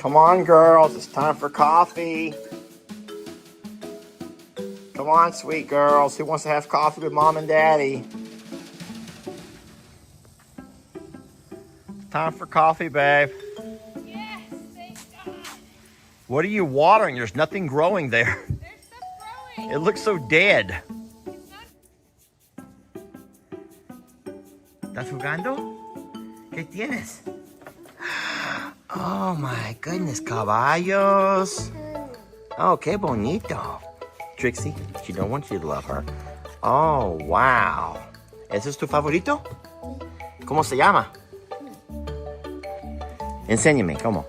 Come on, girls. It's time for coffee. Come on, sweet girls. Who wants to have coffee with mom and daddy? Time for coffee, babe. Yes, thank God. What are you watering? There's nothing growing there. There's stuff growing. It looks so dead. It's not. ¿Estás jugando? ¿Qué tienes? Oh my goodness, caballos. Oh, qué bonito. Trixie, she don't want you to love her. Oh, wow. ¿Ese es tu favorito? ¿Cómo se llama? Enséñame, ¿cómo?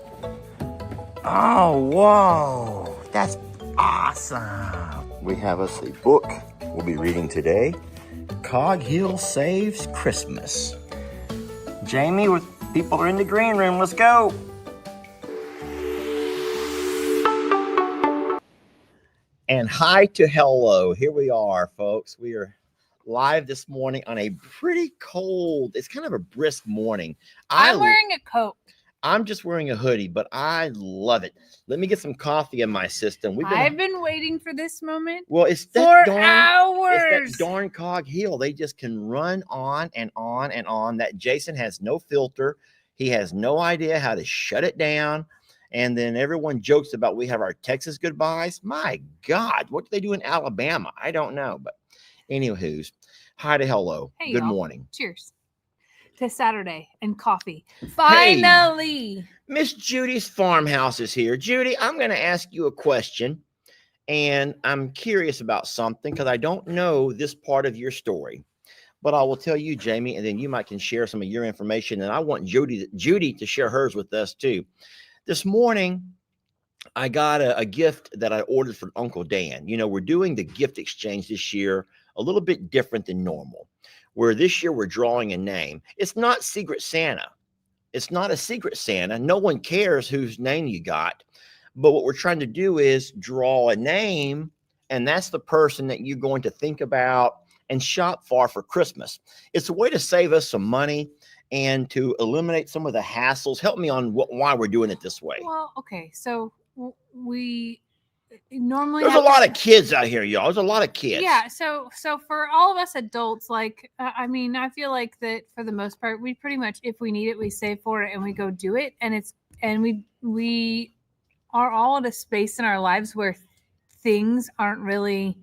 Oh, whoa. That's awesome. We have us a book we'll be reading today. Cog Hill Saves Christmas. Jamie, with people are in the green room. Let's go. And hi to hello. Here we are, folks. We are live this morning on a pretty cold, it's kind of a brisk morning. I'm wearing a coat. I'm just wearing a hoodie, but I love it. Let me get some coffee in my system. I've been waiting for this moment. Well, it's that for hours. It's that darn Cog Hill. They just can run on and on and on. That Jason has no filter. He has no idea how to shut it down. And then everyone jokes about we have our Texas goodbyes. My God, what do they do in Alabama? I don't know. But anywho's, hi to hello. Hey, good y'all. morning. Cheers to Saturday and coffee. Finally. Hey, Miss Judy's farmhouse is here. Judy, I'm going to ask you a question. And I'm curious about something because I don't know this part of your story. But I will tell you, Jamie, and then you might can share some of your information. And I want Judy to share hers with us too. This morning, I got a gift that I ordered from Uncle Dan. You know, we're doing the gift exchange this year a little bit different than normal, where this year we're drawing a name. It's not Secret Santa. It's not a Secret Santa. No one cares whose name you got. But what we're trying to do is draw a name, and that's the person that you're going to think about and shop for Christmas. It's a way to save us some money and to eliminate some of the hassles. Help me on why we're doing it this way. Well, okay. So we normally there's a lot of kids out here, y'all. There's a lot of kids. Yeah. So for all of us adults, like, I mean, I feel like that for the most part, we pretty much, if we need it, we save for it and we go do it. And we are all at a space in our lives where things aren't really,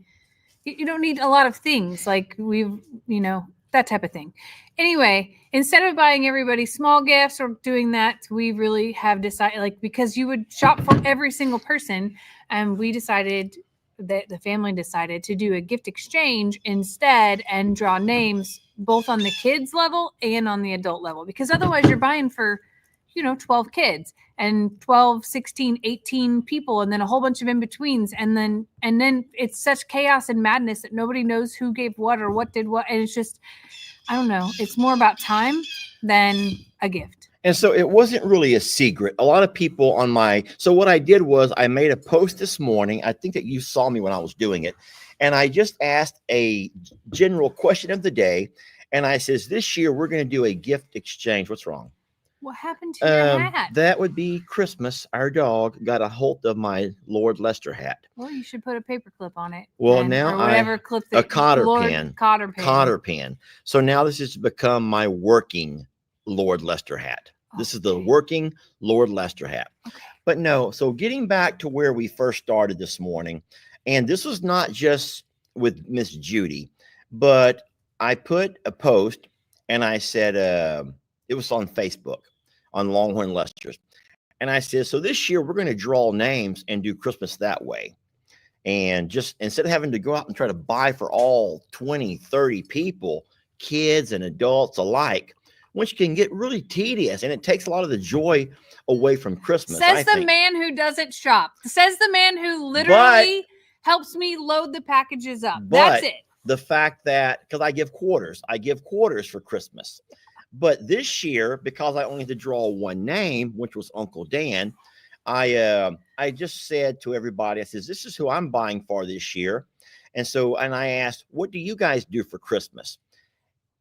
you don't need a lot of things like that type of thing. Anyway, instead of buying everybody small gifts or doing that, we really have decided, like, because you would shop for every single person, and we decided that the family decided to do a gift exchange instead and draw names both on the kids level and on the adult level, because otherwise you're buying for 12 kids and 12, 16, 18 people, and then a whole bunch of in-betweens. And then it's such chaos and madness that nobody knows who gave what or what did what. And it's just, I don't know. It's more about time than a gift. And so it wasn't really a secret. A lot of people so what I did was I made a post this morning. I think that you saw me when I was doing it. And I just asked a general question of the day. And I says, this year we're going to do a gift exchange. What's wrong? What happened to your hat? That would be Christmas. Our dog got a hold of my Lord Lester hat. Well, you should put a paper clip on it. Well, now or whatever clip that a cotter pin. So now this has become my working Lord Lester hat. Okay. This is the working Lord Lester hat. Okay. But no, so getting back to where we first started this morning, and this was not just with Miss Judy, but I put a post and I said, it was on Facebook on Longhorn Lester's. And I said, so this year we're going to draw names and do Christmas that way. And just instead of having to go out and try to buy for all 20, 30 people, kids and adults alike, which can get really tedious. And it takes a lot of the joy away from Christmas. Says the man who doesn't shop. Says the man who literally helps me load the packages up. That's it. The fact that, because I give quarters for Christmas. But this year, because I only had to draw one name, which was Uncle Dan, I just said to everybody, I says, this is who I'm buying for this year. And I asked, what do you guys do for Christmas?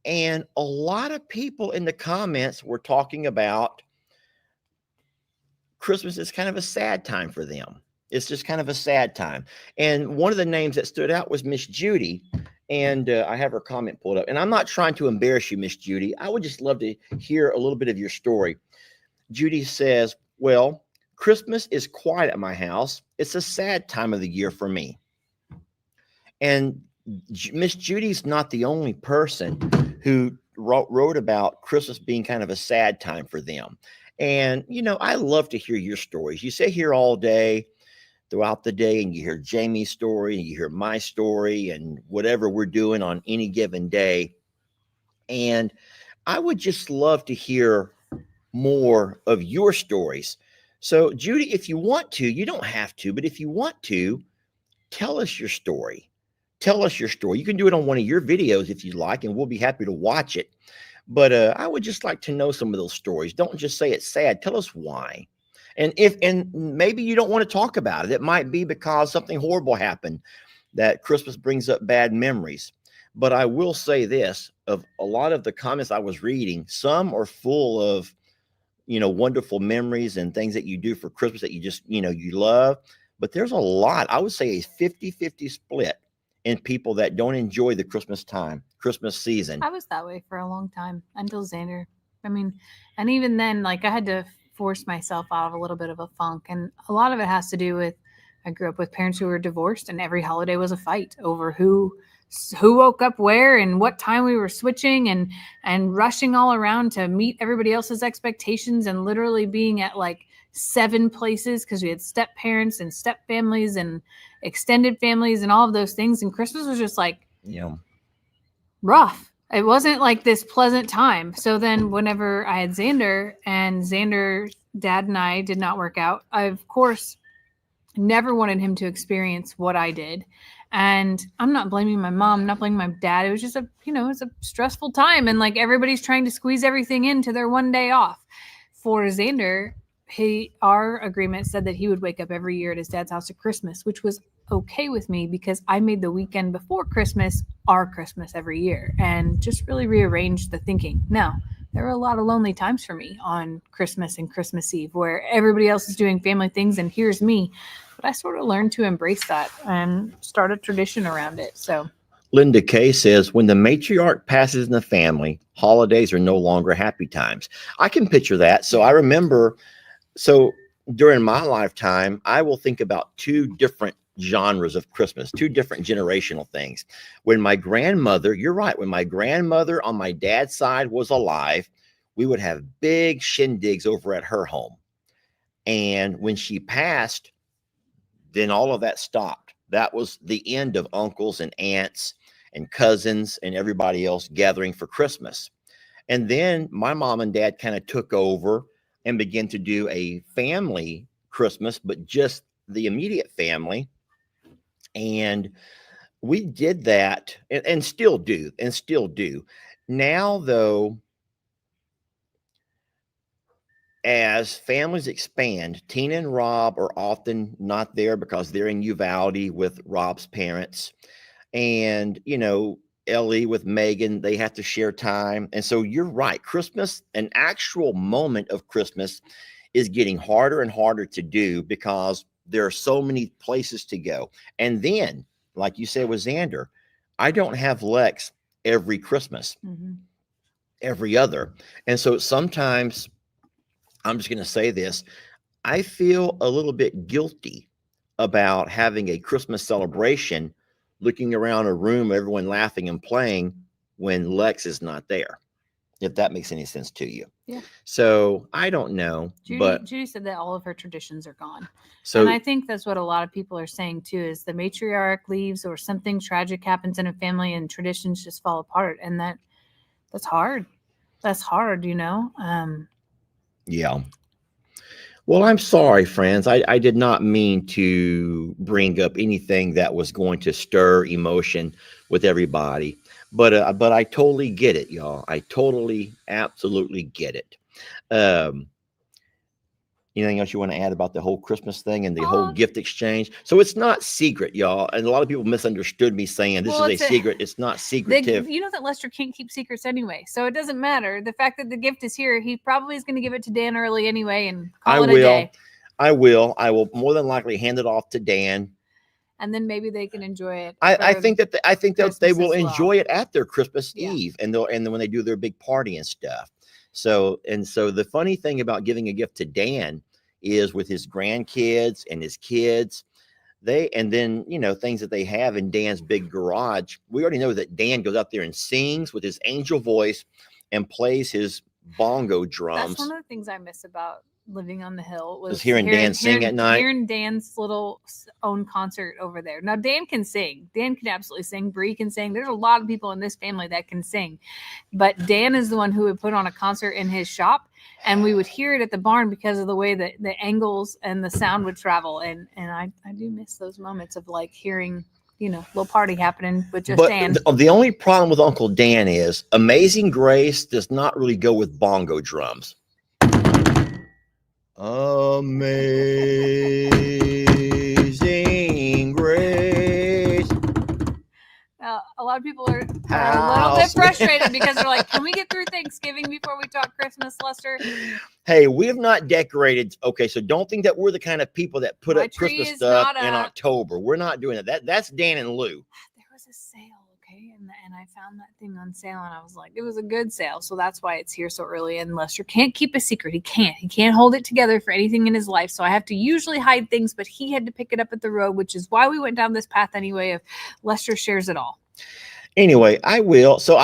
And a lot of people in the comments were talking about Christmas is kind of a sad time for them. It's just kind of a sad time. And one of the names that stood out was Miss Judy. And I have her comment pulled up. And I'm not trying to embarrass you, Miss Judy. I would just love to hear a little bit of your story. Judy says, well, Christmas is quiet at my house. It's a sad time of the year for me. And Miss Judy's not the only person who wrote about Christmas being kind of a sad time for them. And, you know, I love to hear your stories. You sit here all day throughout the day and you hear Jamie's story and you hear my story and whatever we're doing on any given day. And I would just love to hear more of your stories. So, Judy, if you want to, you don't have to, but if you want to, tell us your story. Tell us your story. You can do it on one of your videos if you'd like, and we'll be happy to watch it. But I would just like to know some of those stories. Don't just say it's sad. Tell us why. And maybe you don't want to talk about it. It might be because something horrible happened that Christmas brings up bad memories. But I will say this, of a lot of the comments I was reading, some are full of, you know, wonderful memories and things that you do for Christmas that you just, you know, you love. But there's a lot, I would say a 50-50 split in people that don't enjoy the Christmas time, Christmas season. I was that way for a long time until Xander. I mean, and even then, like, I had to force myself out of a little bit of a funk. And a lot of it has to do with, I grew up with parents who were divorced, and every holiday was a fight over who woke up where and what time we were switching, and rushing all around to meet everybody else's expectations, and literally being at like 7 places because we had step parents and step families and extended families and all of those things. And Christmas was just like, rough. It wasn't like this pleasant time. So then whenever I had Xander, and Xander's dad and I did not work out, I, of course, never wanted him to experience what I did. And I'm not blaming my mom, not blaming my dad. It was just it's a stressful time. And like, everybody's trying to squeeze everything into their one day off. For Xander, our agreement said that he would wake up every year at his dad's house at Christmas, which was okay with me because I made the weekend before Christmas our Christmas every year, and just really rearranged the thinking. Now, there were a lot of lonely times for me on Christmas and Christmas Eve where everybody else is doing family things and here's me. But I sort of learned to embrace that and start a tradition around it. So Linda Kay says, when the matriarch passes in the family, holidays are no longer happy times. I can picture that. So I remember, during my lifetime, I will think about 2 different genres of Christmas, 2 different generational things. When my grandmother, you're right, when my grandmother on my dad's side was alive, we would have big shindigs over at her home. And when she passed, then all of that stopped. That was the end of uncles and aunts and cousins and everybody else gathering for Christmas. And then my mom and dad kind of took over and began to do a family Christmas, but just the immediate family. And we did that and still do. Now, though, as families expand, Tina and Rob are often not there because they're in Uvalde with Rob's parents. And, Ellie with Megan, they have to share time. And so you're right. Christmas, an actual moment of Christmas, is getting harder and harder to do because there are so many places to go. And then, like you said with Xander, I don't have Lex every Christmas, every other. And so sometimes, I'm just going to say this, I feel a little bit guilty about having a Christmas celebration, looking around a room, everyone laughing and playing when Lex is not there, if that makes any sense to you. Yeah. So I don't know. Judy said that all of her traditions are gone. And I think that's what a lot of people are saying too, is the matriarch leaves or something tragic happens in a family and traditions just fall apart. And that's hard. That's hard, Yeah. Well, I'm sorry, friends. I did not mean to bring up anything that was going to stir emotion with everybody, but I totally get it, y'all. I totally, absolutely get it. Anything else you want to add about the whole Christmas thing and the whole gift exchange? So it's not secret, y'all. And a lot of people misunderstood me saying this is a secret. It's not secretive. You know that Lester can't keep secrets anyway, so it doesn't matter. The fact that the gift is here, he probably is going to give it to Dan early anyway and call it a day. I will. I will more than likely hand it off to Dan. And then maybe they can enjoy it. I for think that I think that they Christmas will as well. enjoy it at their Christmas Yeah. Eve, and then when they do their big party and stuff. So the funny thing about giving a gift to Dan is with his grandkids and his kids, and then things that they have in Dan's big garage. We already know that Dan goes out there and sings with his angel voice and plays his bongo drums. That's one of the things I miss about living on the hill was hearing Dan sing at night. Hearing Dan's little own concert over there. Now Dan can sing. Dan can absolutely sing. Bree can sing. There's a lot of people in this family that can sing, but Dan is the one who would put on a concert in his shop, and we would hear it at the barn because of the way that the angles and the sound would travel. And I do miss those moments of like hearing, little party happening with just Dan. The only problem with Uncle Dan is Amazing Grace does not really go with bongo drums. Amazing Grace. A lot of people are a little bit frustrated because they're like, can we get through Thanksgiving before we talk Christmas, Lester? Hey, we have not decorated. Okay, so don't think that we're the kind of people that put up Christmas stuff in October. We're not doing that. That's Dan and Lou. There was a sale, okay? And I found that thing on sale, and I was like, it was a good sale, so that's why it's here so early. And Lester can't keep a secret. He can't hold it together for anything in his life, so I have to usually hide things, but he had to pick it up at the road, which is why we went down this path anyway of Lester shares it all. Anyway, I will. So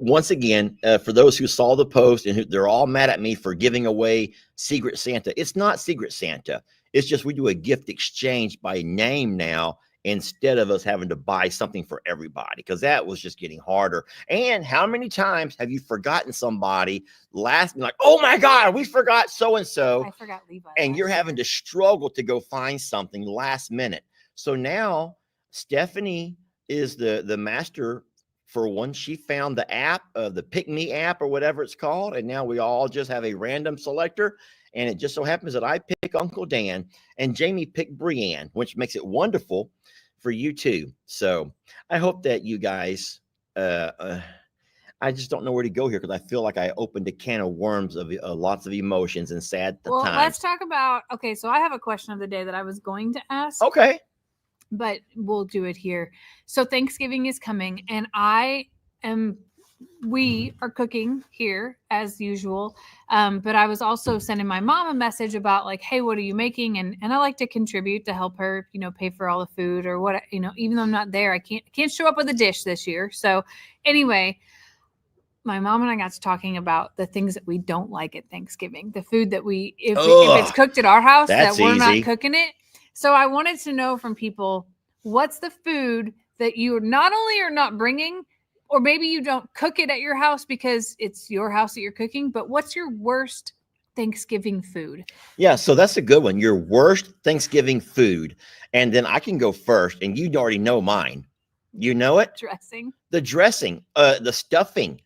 once again, for those who saw the post and they're all mad at me for giving away Secret Santa, it's not Secret Santa. It's just we do a gift exchange by name now, instead of us having to buy something for everybody, because that was just getting harder. And how many times have you forgotten somebody like, oh my God, we forgot so-and-so. I forgot Levi. And you're having to struggle to go find something last minute. So now Stephanie is the master. For one, she found the app, the Pick Me app or whatever it's called. And now we all just have a random selector. And it just so happens that I pick Uncle Dan and Jamie picked Brianne, which makes it wonderful for you too. So I hope that you guys, I just don't know where to go here, because I feel like I opened a can of worms of lots of emotions and sad times. Well, let's talk about, okay, so I have a question of the day that I was going to ask. Okay. But we'll do it here. So Thanksgiving is coming, and we are cooking here as usual. But I was also sending my mom a message about like, hey, what are you making? And I like to contribute to help her, pay for all the food or what, even though I'm not there, I can't show up with a dish this year. So anyway, my mom and I got to talking about the things that we don't like at Thanksgiving, the food that if it's cooked at our house, that we're not cooking it. So I wanted to know from people, what's the food that you not only are not bringing, or maybe you don't cook it at your house because it's your house that you're cooking, but what's your worst Thanksgiving food? Yeah, so that's a good one. Your worst Thanksgiving food. And then I can go first, and you already know mine. You know it? Dressing. The dressing, the stuffing.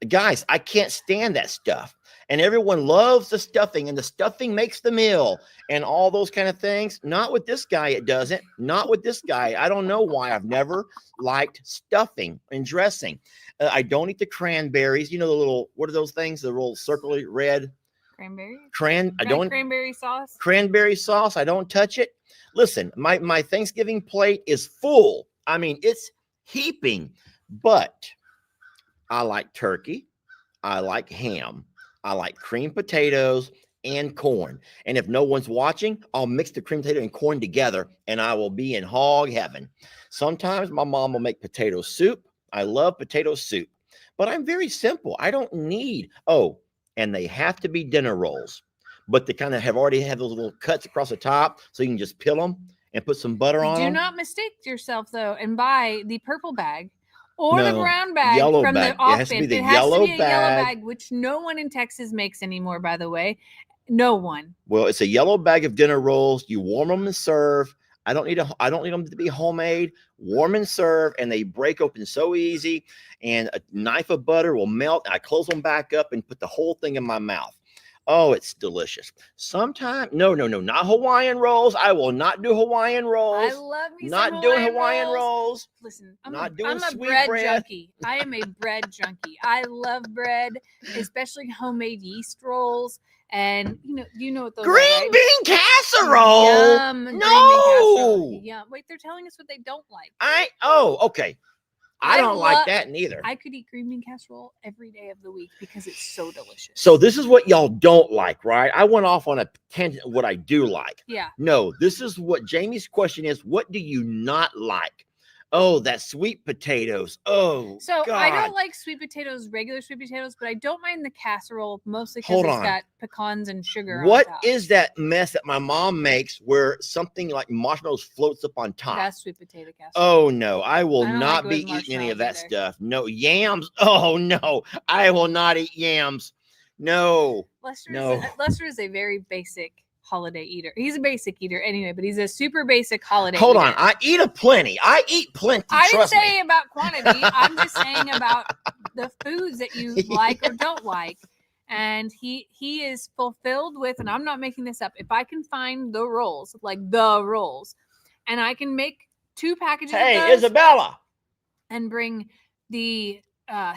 Guys, I can't stand that stuff. And everyone loves the stuffing, and the stuffing makes the meal and all those kind of things. Not with this guy, it doesn't. Not with this guy. I don't know why. I've never liked stuffing and dressing. I don't eat the cranberries. The little, what are those things? The little circular red. Cranberry? Cranberry sauce? Cranberry sauce. I don't touch it. Listen, my Thanksgiving plate is full. I mean, it's heaping. But I like turkey. I like ham. I like creamed potatoes and corn. And if no one's watching, I'll mix the creamed potato and corn together, and I will be in hog heaven. Sometimes my mom will make potato soup. I love potato soup, but I'm very simple. I don't need, and they have to be dinner rolls, but they kind of already have those little cuts across the top, so you can just peel them and put some butter on them. Do not mistake yourself, though, and buy the purple bag. Or the brown bag from the off-bin. It has to be a yellow bag, which no one in Texas makes anymore, by the way. No one. Well, it's a yellow bag of dinner rolls. You warm them and serve. I don't need them to be homemade. Warm and serve, and they break open so easy. And a knife of butter will melt. I close them back up and put the whole thing in my mouth. Oh, it's delicious. Sometimes, no, not Hawaiian rolls. I will not do Hawaiian I rolls. love me Not some doing Hawaiian Hawaiian rolls. rolls. Listen, Not doing I'm a sweet bread bread. junkie. I am a bread junkie. I love bread, especially homemade yeast rolls. And you know what those are, Green right? bean casserole. Yum, green bean casserole. No. Yum. Wait, they're telling us what they don't like. Okay. I don't like that neither. I could eat green bean casserole every day of the week because it's so delicious. So this is what y'all don't like, right? I went off on a tangent of what I do like. Yeah. No, this is what Jamie's question is. What do you not like? Oh, that sweet potatoes. Oh, so God. I don't like sweet potatoes, regular sweet potatoes, but I don't mind the casserole mostly because Hold it's on. got pecans and sugar What on top. is that mess that my mom makes where something like marshmallows floats up on top? That's sweet potato casserole. Oh, no. I will I don't not like be it with eating any of that marshmallows stuff. No. Yams. Oh, no. I will not eat yams. No. Lester is a very basic holiday eater. He's a basic eater anyway, but he's a super basic holiday Hold eater. on. I eat plenty. I eat plenty. I didn't Trust say me. about quantity. I'm just saying about the foods that you like or don't like. And he is fulfilled with, and I'm not making this up, if I can find the rolls, and I can make 2 packages of Hey, those Isabella. and bring the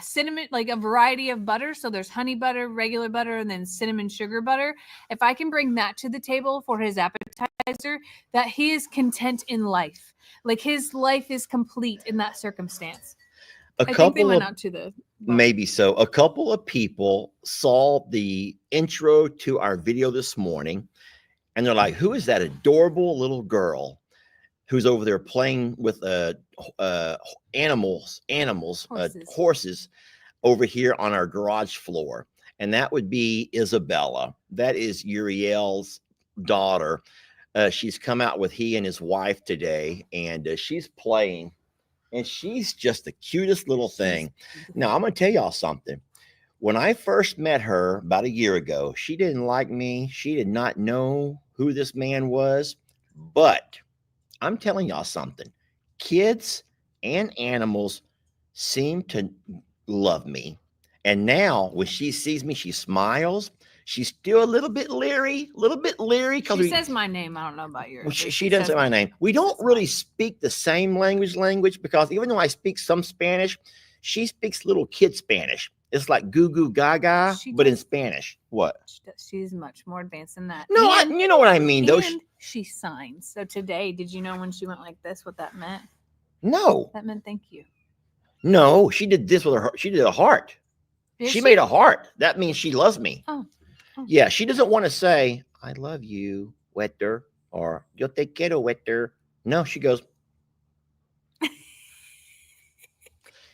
cinnamon, like a variety of butter. So there's honey butter, regular butter, and then cinnamon sugar butter. If I can bring that to the table for his appetizer, that he is content in life. Like his life is complete in that circumstance. I think they went out to the bar. Maybe so. A couple of people saw the intro to our video this morning, and they're like, "Who is that adorable little girl who's over there playing with horses over here on our garage floor?" And that would be Isabella. That is Uriel's daughter. She's come out with he and his wife today, and she's playing. And she's just the cutest little thing. Now, I'm going to tell y'all something. When I first met her about a year ago, she didn't like me. She did not know who this man was. But I'm telling y'all something. Kids and animals seem to love me. And now when she sees me, she smiles. She's still a little bit leery. She says my name. I don't know about yours. Well, she doesn't say my name. We don't really speak the same language because even though I speak some Spanish, she speaks little kid Spanish. It's like goo goo gaga, but in Spanish. What? She's much more advanced than that. No, you know what I mean. Though she signs. So today, did you know when she went like this, what that meant? No. That meant thank you. No, she did this with her. She did a heart. She made a heart. That means she loves me. Oh. Yeah, she doesn't want to say, I love you, Wetter, or yo te quiero, Wetter. No, she goes.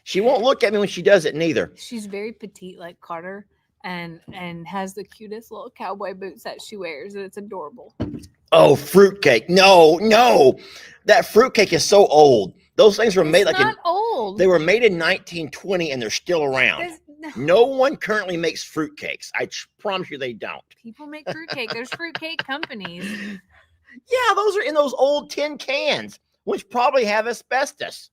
She won't look at me when she does it neither. She's very petite like Carter and has the cutest little cowboy boots that she wears, and it's adorable. Oh, fruitcake. No. That fruitcake is so old. Those things were made old. They were made in 1920 and they're still around. No one currently makes fruitcakes. I promise you they don't. People make fruitcake. There's fruitcake companies. Yeah, those are in those old tin cans, which probably have asbestos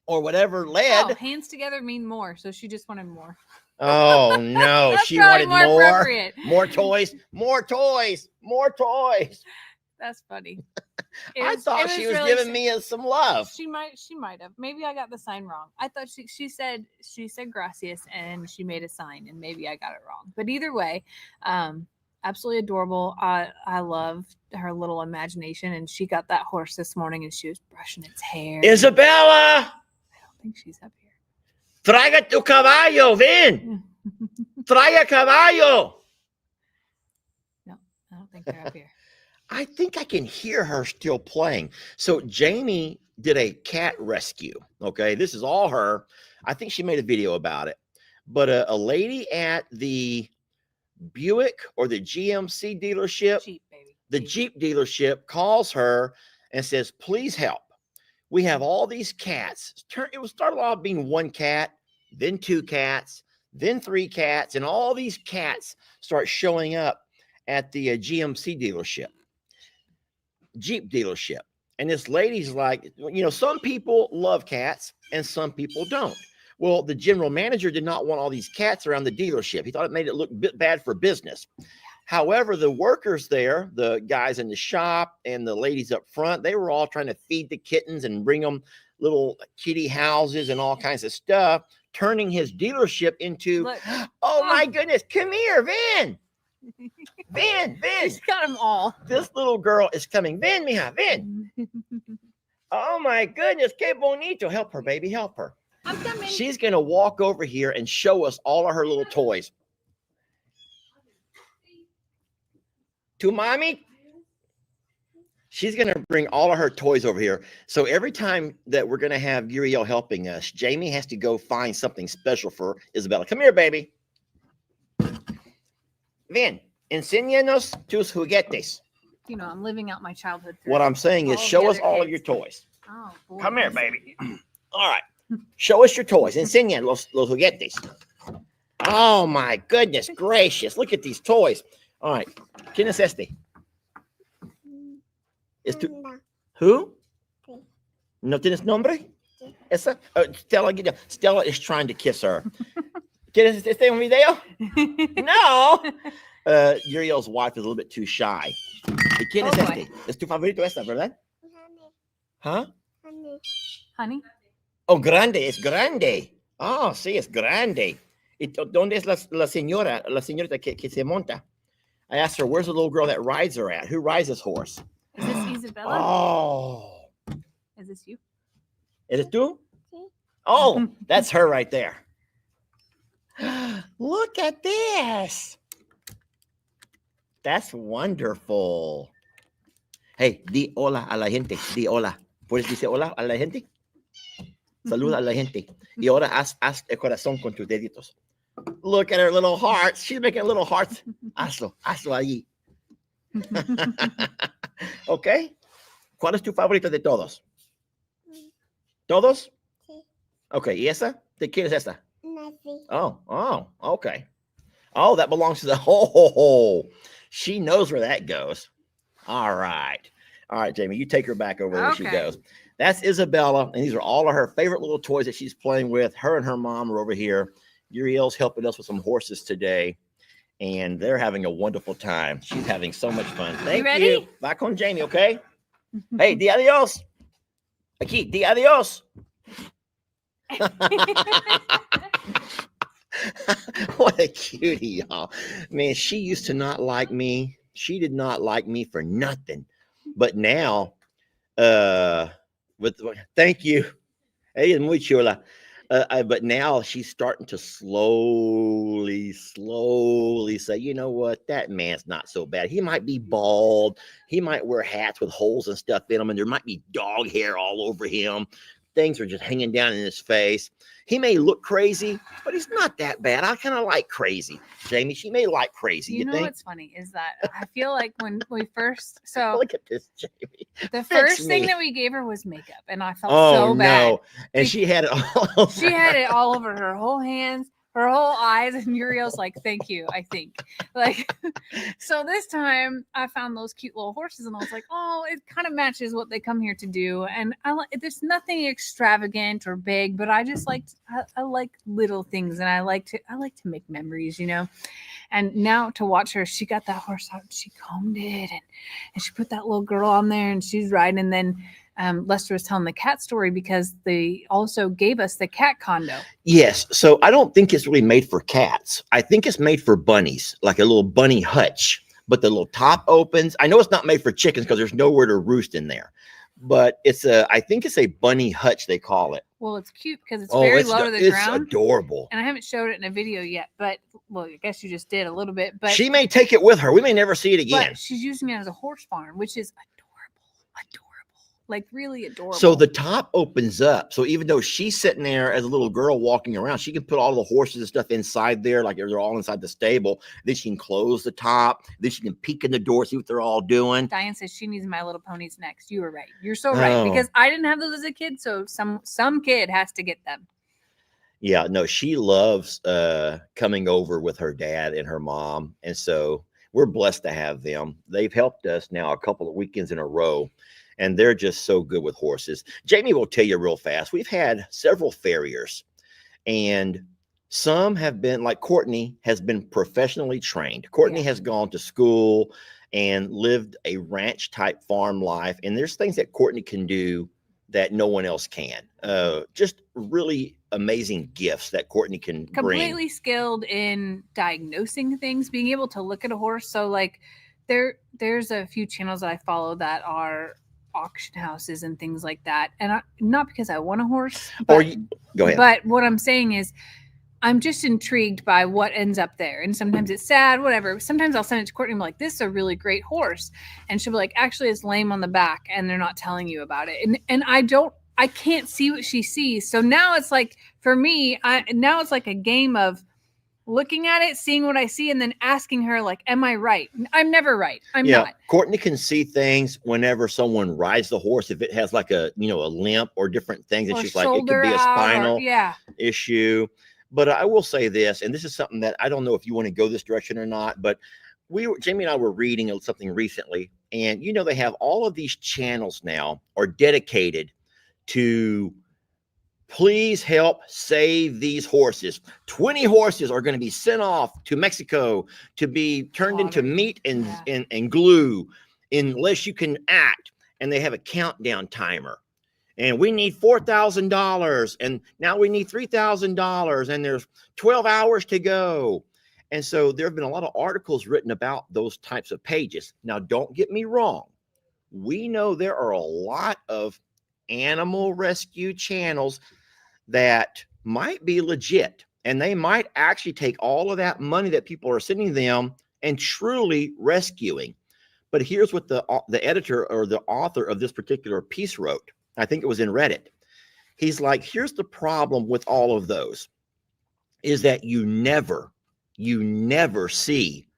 or whatever lead. Oh, hands together mean more. So she just wanted more. Oh, no. She wanted more. Appropriate. More toys. That's funny. I thought she was really giving me some love. She might have. Maybe I got the sign wrong. I thought she said gracias and she made a sign, and maybe I got it wrong. But either way, absolutely adorable. I love her little imagination, and she got that horse this morning and she was brushing its hair. Isabella! I don't think she's up here. Traiga tu caballo, ven. Traiga caballo. No, I don't think they're up here. I think I can hear her still playing. So Jamie did a cat rescue. Okay, this is all her. I think she made a video about it. But a lady at the Buick or the GMC dealership, Jeep dealership calls her and says, please help. We have all these cats. It started off being 1 cat, then 2 cats, then 3 cats, and all these cats start showing up at the GMC dealership. Jeep dealership. And this lady's like, some people love cats and some people don't. Well, the general manager did not want all these cats around the dealership. He thought it made it look bit bad for business. However, the workers there, the guys in the shop and the ladies up front, they were all trying to feed the kittens and bring them little kitty houses and all kinds of stuff, turning his dealership into, Look. oh my goodness, come here, Vin. Vin. She's got them all. This little girl is coming. Vin, mija, Vin. Oh my goodness, que bonito. Help her, baby, help her. I'm coming. She's going to walk over here and show us all of her little toys. To mommy? She's going to bring all of her toys over here. So every time that we're going to have Uriel helping us, Jamie has to go find something special for Isabella. Come here, baby. Ven, enséñanos tus juguetes. You know, I'm living out my childhood. What I'm saying is show us all of your toys. Oh, boy. Come here, baby. All right. Show us your toys. Enseña los juguetes. Oh, my goodness gracious. Look at these toys. All right. ¿Quién es este? ¿Es tu? Who? ¿No tienes nombre? Esa? Stella is trying to kiss her. ¿Quieres este un video? No. Uriel's wife is a little bit too shy. ¿Y quién es este? ¿Es tu favorito esta, verdad? Huh? Honey? Oh, grande, es grande. Oh, sí, es grande. ¿Y dónde es la señorita que se monta? I asked her, where's the little girl that rides her at? Who rides this horse? Is this Isabella? Oh. Is this you? Is it tú? Oh, that's her right there. Look at this. That's wonderful. Hey, di hola a la gente. Di hola. ¿Puedes decir hola a la gente? Saluda a la gente. Y ahora haz el corazón con tus deditos. Look at her little hearts. She's making little hearts. Hazlo allí. ¿Ok? ¿Cuál es tu favorito de todos? ¿Todos? Sí. Ok, ¿y esa? ¿De quién es esta? Nazi. Oh, okay. Oh, that belongs to the ho. She knows where that goes. All right, Jamie, you take her back over where she goes. That's Isabella, and these are all of her favorite little toys that she's playing with. Her and her mom are over here. Uriel's helping us with some horses today, and they're having a wonderful time. She's having so much fun. Thank you. Bye con Jamie, okay? Hey, di adios. Aquí, di adios. What a cutie, y'all. Man, she used to not like me. She did not like me for nothing. But now, thank you. Ella es muy chula. But now she's starting to slowly say, you know what? That man's not so bad. He might be bald. He might wear hats with holes and stuff in them, and there might be dog hair all over him. Things are just hanging down in his face. He may look crazy, but he's not that bad. I kind of like crazy. Jamie, she may like crazy. You know think? What's funny is that I feel like when we first look at this, Jamie. The first thing that we gave her was makeup, and I felt so bad. No. And she had it all over. She had it all over her whole hands, her whole eyes, and Uriel's like, thank you, I think. Like, so this time I found those cute little horses, and I was like, oh, it kind of matches what they come here to do. And there's nothing extravagant or big, but I just I like little things, and I like to make memories, you know. And now to watch her, she got that horse out, she combed it, and she put that little girl on there, and she's riding. And then Lester was telling the cat story because they also gave us the cat condo. Yes. So I don't think it's really made for cats. I think it's made for bunnies, like a little bunny hutch. But the little top opens. I know it's not made for chickens because there's nowhere to roost in there. But I think it's a bunny hutch, they call it. Well, it's cute because it's very low to the ground. It's adorable. And I haven't showed it in a video yet, but well, I guess you just did a little bit. But she may take it with her. We may never see it again. But she's using it as a horse farm, which is adorable. Like really adorable. So the top opens up. So even though she's sitting there as a little girl walking around, she can put all the horses and stuff inside there, like they're all inside the stable. Then she can close the top. Then she can peek in the door, see what they're all doing. Diane says she needs My Little Ponies next. You were right. You're so right. Because I didn't have those as a kid. So some kid has to get them. Yeah, no, she loves coming over with her dad and her mom. And so we're blessed to have them. They've helped us now a couple of weekends in a row. And they're just so good with horses. Jamie will tell you real fast. We've had several farriers, And some have been, like Courtney has been professionally trained. Courtney has gone to school and lived a ranch type farm life. And there's things that Courtney can do that no one else can. Just really amazing gifts that Courtney can completely bring. skilled in diagnosing things, being able to look at a horse. So like there's a few channels that I follow that are auction houses and things like that. And not because I want a horse, but, go ahead. But what I'm saying is I'm just intrigued by what ends up there. And sometimes it's sad, whatever. Sometimes I'll send it to Courtney and be like, this is a really great horse. And she'll be like, actually it's lame on the back and they're not telling you about it. And I can't see what she sees. So now it's like, for me, now it's like a game of looking at it, seeing what I see, and then asking her, like, am I right? I'm never right. I'm not. Courtney can see things whenever someone rides the horse. If it has like a limp or different things, and she's like, it could be a spinal issue. But I will say this, and this is something that I don't know if you want to go this direction or not, but Jamie and I were reading something recently, and they have all of these channels now are dedicated to please help save these horses. 20 horses are going to be sent off to Mexico to be turned into meat and glue unless you can act. And they have a countdown timer. And we need $4,000. And now we need $3,000. And there's 12 hours to go. And so there have been a lot of articles written about those types of pages. Now, don't get me wrong. We know there are a lot of animal rescue channels that might be legit, and they might actually take all of that money that people are sending them and truly rescuing. But here's what the editor or the author of this particular piece wrote. I think it was in Reddit. He's like, here's the problem with all of those is that you never see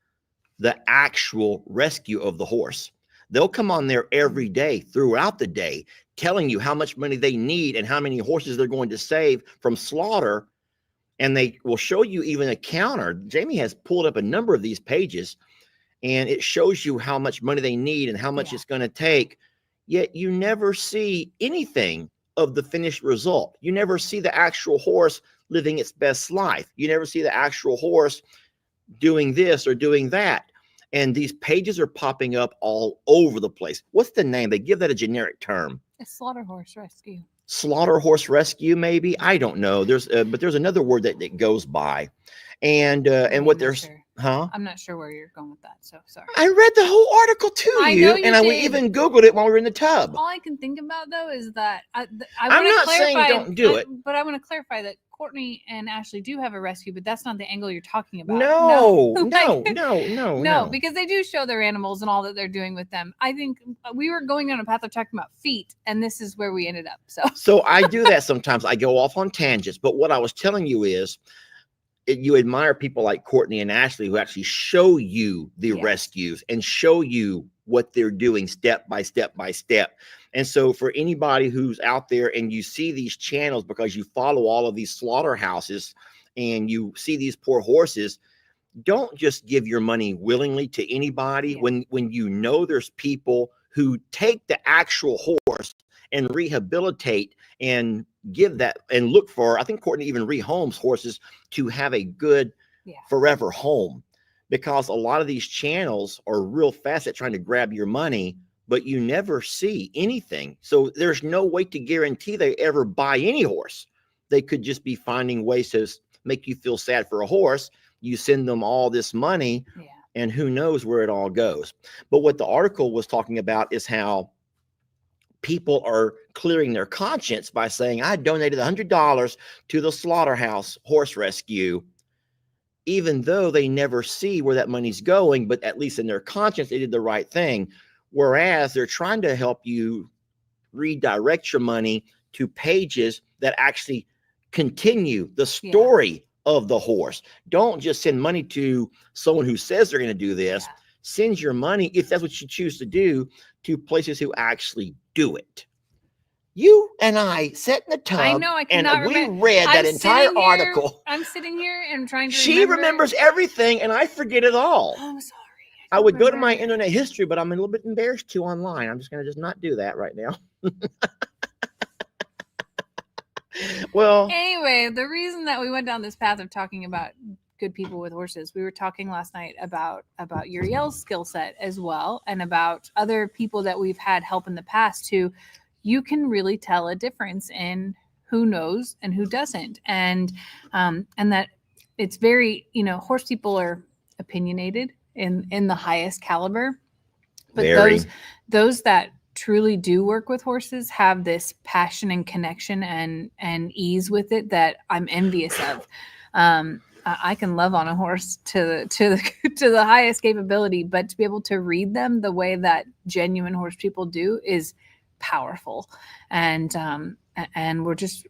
the actual rescue of the horse. They'll come on there every day throughout the day telling you how much money they need and how many horses they're going to save from slaughter. And they will show you even a counter. Jamie has pulled up a number of these pages, and it shows you how much money they need and how much it's going to take. Yet you never see anything of the finished result. You never see the actual horse living its best life. You never see the actual horse doing this or doing that. And these pages are popping up all over the place. What's the name? They give that a generic term. It's slaughter horse rescue. Slaughter horse rescue, maybe. I don't know. But there's another word that goes by, and what there's. Sure. Huh? I'm not sure where you're going with that, so sorry. I read the whole article to you, and I even Googled it while we were in the tub. All I can think about, though, is that I'm not saying don't do it. But I want to clarify that Courtney and Ashley do have a rescue, but that's not the angle you're talking about. No, because they do show their animals and all that they're doing with them. I think we were going on a path of talking about feet, and this is where we ended up. So I do that sometimes. I go off on tangents, but what I was telling you is, you admire people like Courtney and Ashley who actually show you the rescues and show you what they're doing step by step by step. And so for anybody who's out there and you see these channels because you follow all of these slaughterhouses and you see these poor horses, don't just give your money willingly to anybody when there's people who take the actual horse and rehabilitate and give that and look for, I think Courtney even rehomes horses to have a good forever home, because a lot of these channels are real fast at trying to grab your money, but you never see anything. So there's no way to guarantee they ever buy any horse. They could just be finding ways to make you feel sad for a horse. You send them all this money and who knows where it all goes. But what the article was talking about is how people are clearing their conscience by saying, I donated $100 to the slaughterhouse horse rescue, even though they never see where that money's going, but at least in their conscience, they did the right thing. Whereas they're trying to help you redirect your money to pages that actually continue the story of the horse. Don't just send money to someone who says they're going to do this. Send your money, if that's what you choose to do, to places who actually do it. You and I sat in the tub. I know, I cannot remember. We read that entire article. I'm sitting here and trying to She remembers everything, and I forget it all. I'm sorry. I would go to my internet history, but I'm a little bit embarrassed to online. I'm just going to not do that right now. Well, Anyway, the reason that we went down this path of talking about good people with horses, we were talking last night about Uriel's skill set as well, and about other people that we've had help in the past who you can really tell a difference in who knows and who doesn't, and that it's very, horse people are opinionated in the highest caliber, but very. those that truly do work with horses have this passion and connection and ease with it that I'm envious of. I can love on a horse to the highest capability, but to be able to read them the way that genuine horse people do is powerful. And we're just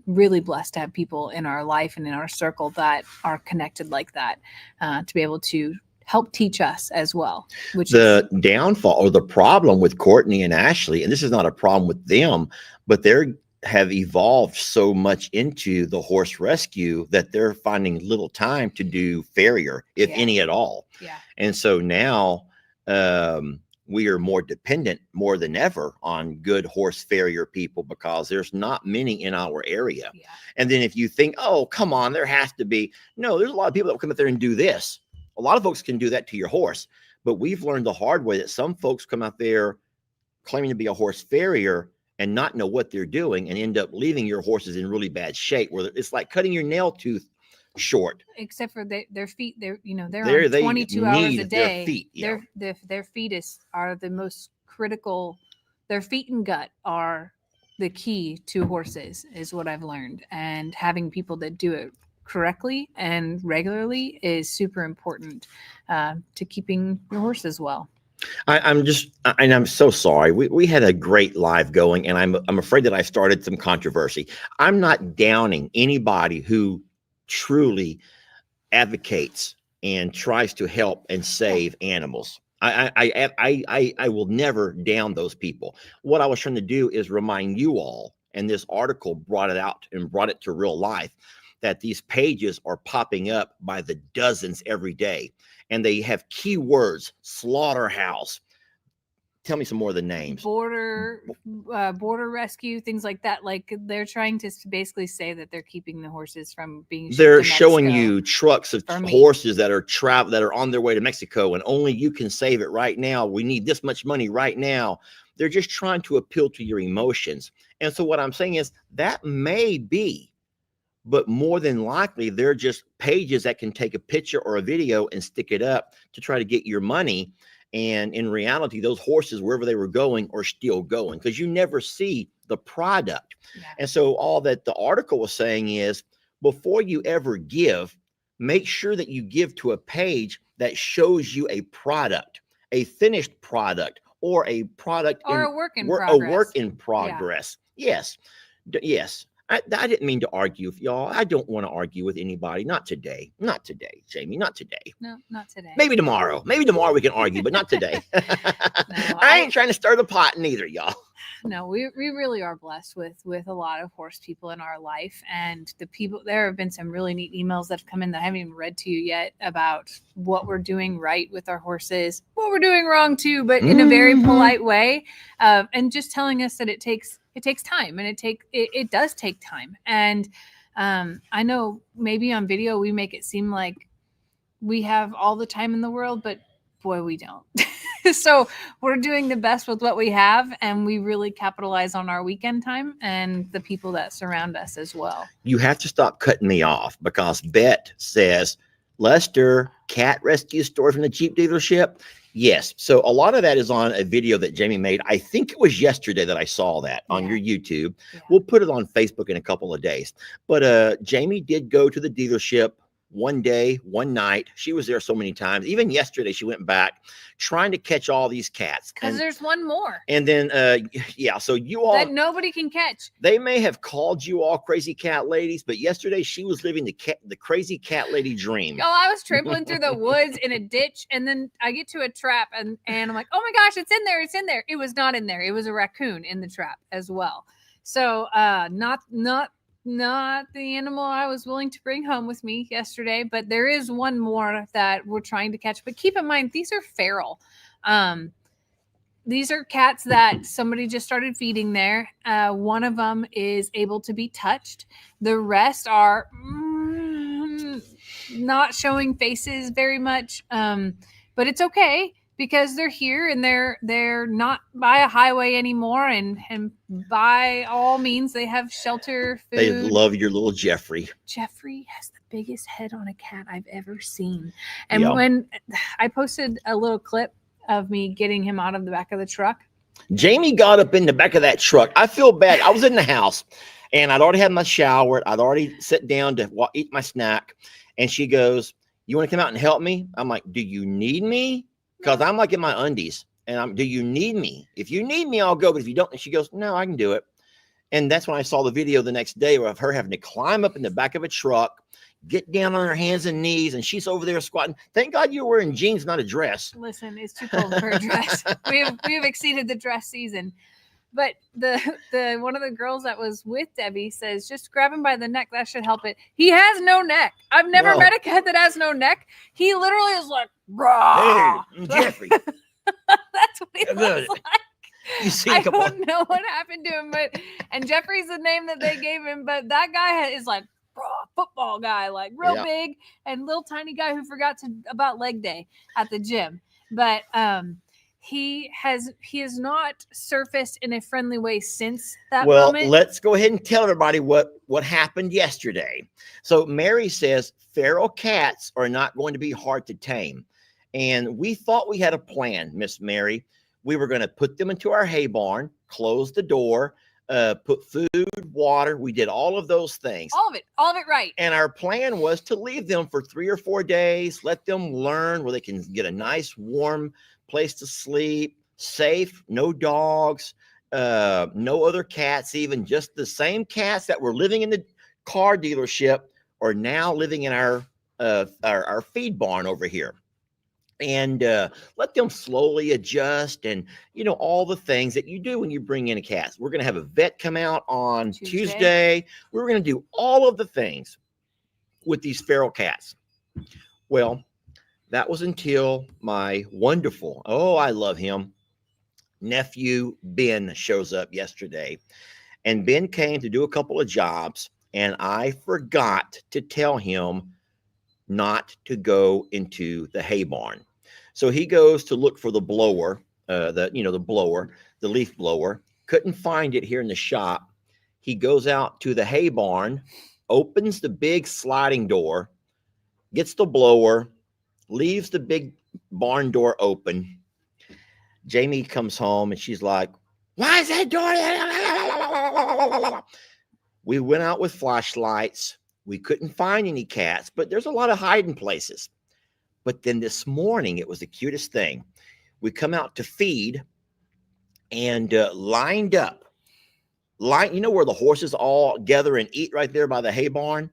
really blessed to have people in our life and in our circle that are connected like that, to be able to help teach us as well. Which the downfall or the problem with Courtney and Ashley, and this is not a problem with them, but they're have evolved so much into the horse rescue that they're finding little time to do farrier, if any at all. Yeah. And so now we are more dependent more than ever on good horse farrier people because there's not many in our area. Yeah. And then if you think, oh, come on, there has to be. No, there's a lot of people that will come out there and do this. A lot of folks can do that to your horse, but we've learned the hard way that some folks come out there claiming to be a horse farrier and not know what they're doing and end up leaving your horses in really bad shape, where it's like cutting your nail tooth short. Except for their feet, they're on 22 hours a day. Their feet, yeah. Their feet are the most critical. Their feet and gut are the key to horses, is what I've learned, and having people that do it correctly and regularly is super important to keeping your horses well. I'm so sorry. We had a great live going, and I'm afraid that I started some controversy. I'm not downing anybody who truly advocates and tries to help and save animals. I will never down those people. What I was trying to do is remind you all, and this article brought it out and brought it to real life, that these pages are popping up by the dozens every day, and they have keywords: slaughterhouse. Tell me some more of the names. Border rescue, things like that. Like they're trying to basically say that they're keeping the horses from being. They're showing you trucks of horses that are on their way to Mexico, and only you can save it right now. We need this much money right now. They're just trying to appeal to your emotions. And so what I'm saying is that may be, but more than likely, they're just pages that can take a picture or a video and stick it up to try to get your money. And in reality, those horses, wherever they were going, are still going, because you never see the product. Yeah. And so all that the article was saying is, before you ever give, make sure that you give to a page that shows you a product, a finished product, or a product or a work in progress. A work in progress. Yeah. Yes. I didn't mean to argue with y'all. I don't want to argue with anybody. Not today. Not today, Jamie. Not today. No, not today. Maybe tomorrow. Maybe tomorrow we can argue, but not today. No, I ain't trying to stir the pot neither, y'all. No, we really are blessed with a lot of horse people in our life, and the people. There have been some really neat emails that have come in that I haven't even read to you yet about what we're doing right with our horses, what we're doing wrong too, but in a very polite way, and just telling us that it takes time, and it does take time. And I know maybe on video we make it seem like we have all the time in the world, but boy, we don't. So we're doing the best with what we have, and we really capitalize on our weekend time and the people that surround us as well. You have to stop cutting me off, because Bet says, Lester, cat rescue story from the Jeep dealership. Yes. So a lot of that is on a video that Jamie made. I think it was yesterday that I saw that on your YouTube. Yeah. We'll put it on Facebook in a couple of days. But Jamie did go to the dealership one day, one night. She was there so many times. Even yesterday, she went back trying to catch all these cats. Because there's one more. And then, so you all. That nobody can catch. They may have called you all crazy cat ladies, but yesterday she was living the crazy cat lady dream. Oh, I was traipsing through the woods in a ditch, and then I get to a trap, and I'm like, oh my gosh, it's in there. It's in there. It was not in there. It was a raccoon in the trap as well. So not the animal I was willing to bring home with me yesterday, but there is one more that we're trying to catch. But keep in mind, these are feral. these are cats that somebody just started feeding there. One of them is able to be touched. The rest are not showing faces very much. But it's okay because they're here and they're not by a highway anymore. And by all means, they have shelter, food. They love your little Jeffrey. Jeffrey has the biggest head on a cat I've ever seen. And when I posted a little clip of me getting him out of the back of the truck. Jamie got up in the back of that truck. I feel bad. I was in the house and I'd already had my shower. I'd already sat down to eat my snack. And she goes, "You want to come out and help me?" I'm like, "Do you need me?" Because I'm like in my undies. And "Do you need me? If you need me, I'll go. But if you don't," and she goes, "No, I can do it." And that's when I saw the video the next day of her having to climb up in the back of a truck, get down on her hands and knees, and she's over there squatting. Thank God you're wearing jeans, not a dress. Listen, it's too cold for a dress. we have exceeded the dress season. But the one of the girls that was with Debbie says, "Just grab him by the neck. That should help it." He has no neck. I've never met a cat that has no neck. He literally is like, "Rah!" Hey, Jeffrey. That's what he looks like. You see I don't know what happened to him, and Jeffrey's the name that they gave him. But that guy is like football guy, like real big and little tiny guy who forgot about leg day at the gym. But he has not surfaced in a friendly way since that moment. Let's go ahead and tell everybody what happened yesterday. So Mary says feral cats are not going to be hard to tame. And we thought we had a plan, Miss Mary. We were going to put them into our hay barn, close the door, put food, water. We did all of those things. All of it right. And our plan was to leave them for 3 or 4 days, let them learn where they can get a nice, warm place to sleep, safe, no dogs, no other cats, even just the same cats that were living in the car dealership are now living in our feed barn over here. And let them slowly adjust and, all the things that you do when you bring in a cat. We're going to have a vet come out on Tuesday. We're going to do all of the things with these feral cats. Well, that was until my wonderful, I love him, nephew Ben shows up yesterday. And Ben came to do a couple of jobs, and I forgot to tell him not to go into the hay barn. So he goes to look for the blower, the leaf blower. Couldn't find it here in the shop. He goes out to the hay barn, opens the big sliding door, gets the blower, leaves the big barn door open. Jamie comes home and she's like, "Why is that door?" We went out with flashlights. We couldn't find any cats, but there's a lot of hiding places. But then this morning, it was the cutest thing. We come out to feed and lined up. You know where the horses all gather and eat right there by the hay barn?